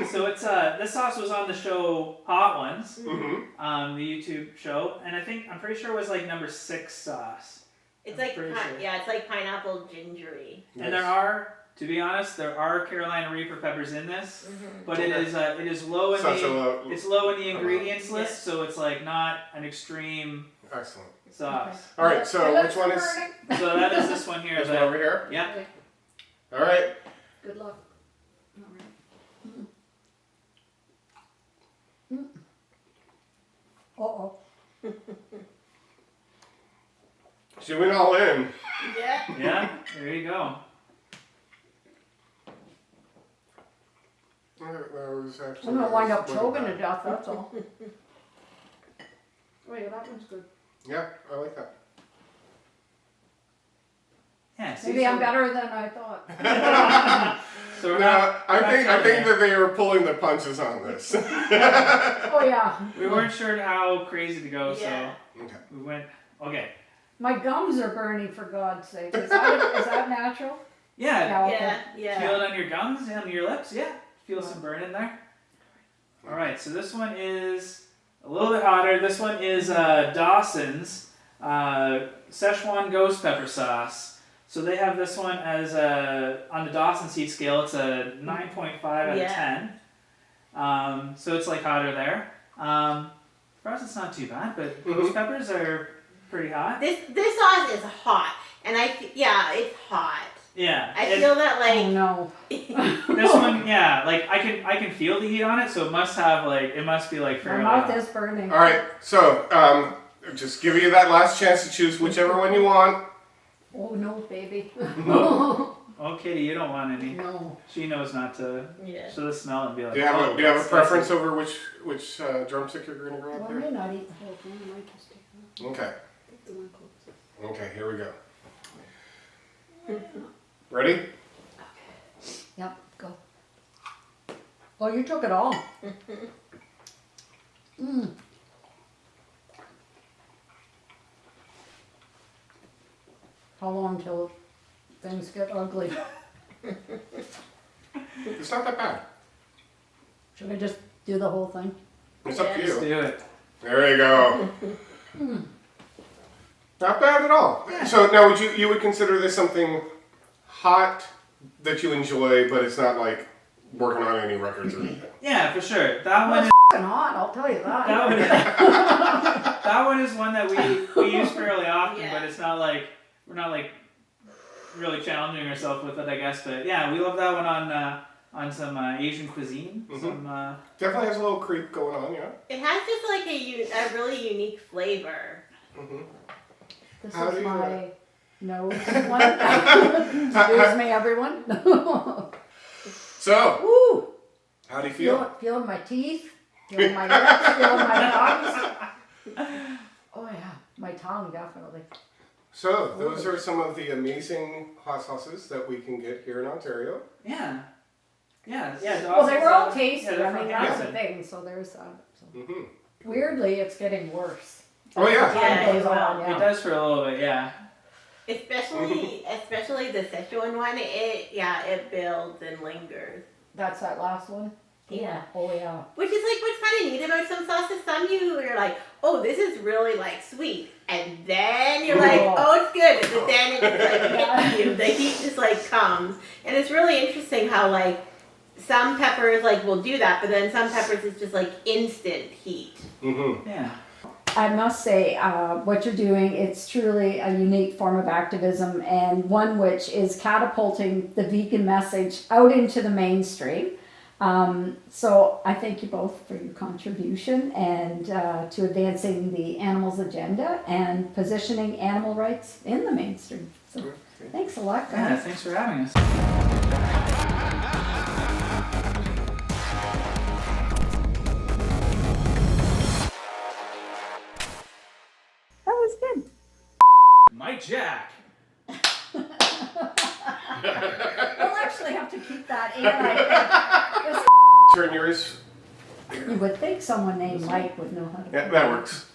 So it's this sauce was on the show Hot Ones, Mm-hmm. the YouTube show, and I'm pretty sure it was like number 6 sauce. It's I'm like pretty sure. it's like pineapple gingery. And there are, to be honest, Carolina Reaper peppers in this, but it is low in it's low in the ingredients Yeah. list, so it's like not an extreme Excellent. sauce. All right. So It which looks one is burning. So that is this one here. this one over here? Yeah. All right. Good luck. All right. Uh-oh. She went all in. Yeah. Yeah. There you go. That was actually I'm gonna wind up wasn't choking bad. to death, that's all. Oh yeah, that one's good. Yeah, I like that. Yeah. See, Maybe so, I'm better than I thought. So we're No, not, I we're think not that they were pulling the punches on this. Oh yeah. we weren't sure how crazy to go, Yeah. so Okay. we went. Okay. My gums are burning, for God's sake. Is that natural? Yeah. Okay. Yeah. Feel it on your gums and your lips. Yeah. Feel some burn in there. All right. So this one is a little bit hotter. This one is Dawson's Szechuan ghost pepper sauce. So they have this one as on the Dawson Seed scale. It's a 9.5 out of 10. So it's like hotter there. For us, it's not too bad, but ghost peppers are pretty hot. This sauce is hot, and it's hot. Yeah. I feel that like. Oh no. This one, yeah, like I can feel the heat on it, so it must be like My fairly mouth hot. is burning. All right, so just give you that last chance to choose whichever one you want. Oh no, baby. Oh, Kitty, you don't want any. No. She knows not to. Yeah. She'll just smell it and be like. Do you have oh, a that's preference spicy. over which drumstick you're going to grab Well, I here? may not eat the whole thing. I might just take one. Okay. Take the one close. Okay, here we go. Ready? Yep, go. Oh, you took it all. How long till things get ugly? It's not that bad. Should I just do the whole thing? It's up to Let's you. do it. There you go. Not bad at all. So now you would consider this something hot that you enjoy, but it's not like working on any records or anything. Yeah, for sure. That one. F***ing hot, I'll tell you that. That one. That one is one that we use fairly often, Yeah. but it's not like we're not like really challenging ourselves with it, I guess. But yeah, we love that one on some Asian cuisine. Some. Definitely has a little creep going on, yeah. It has just like a really unique flavor. This How do is you, my nose one. Excuse me, everyone. So, Woo! how do you feel? Feeling my teeth, feeling my lips, feeling my gums. Oh yeah, my tongue definitely. So, those are some of the amazing hot sauces that we can get here in Ontario. Yeah. Yeah. Well, they were all Dawson's, tasty. yeah, they're I mean, from that's the Hamilton. thing. So there's that. So. Weirdly, it's getting worse. Oh, yeah. Yeah, Time goes it will. on, It yeah. does for a little bit, yeah. Especially the Szechuan one. It builds and lingers. That's that last one. Yeah. Oh yeah. Which is like what's kind of neat about some sauces. Some you're like, oh, this is really like sweet, and then you're like, oh, it's good, but then it just like hits you. The heat just like comes, and it's really interesting how like some peppers like will do that, but then some peppers is just like instant heat. Yeah. I must say, what you're doing, it's truly a unique form of activism and one which is catapulting the vegan message out into the mainstream. So I thank you both for your contribution and to advancing the animals agenda and positioning animal rights in the mainstream. So thanks a lot, Yeah, guys. thanks for having us. That was good. Mike Jack. We'll actually have to keep that in, I think. Turn yours. You would think someone named Mike would know how to. Yeah, that works.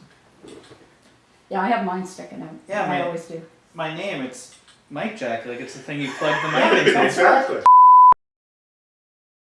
Yeah, I have mine sticking out. Yeah, I man. always do. My name, it's Mike Jack. Like it's the thing you plug the mic into. Exactly.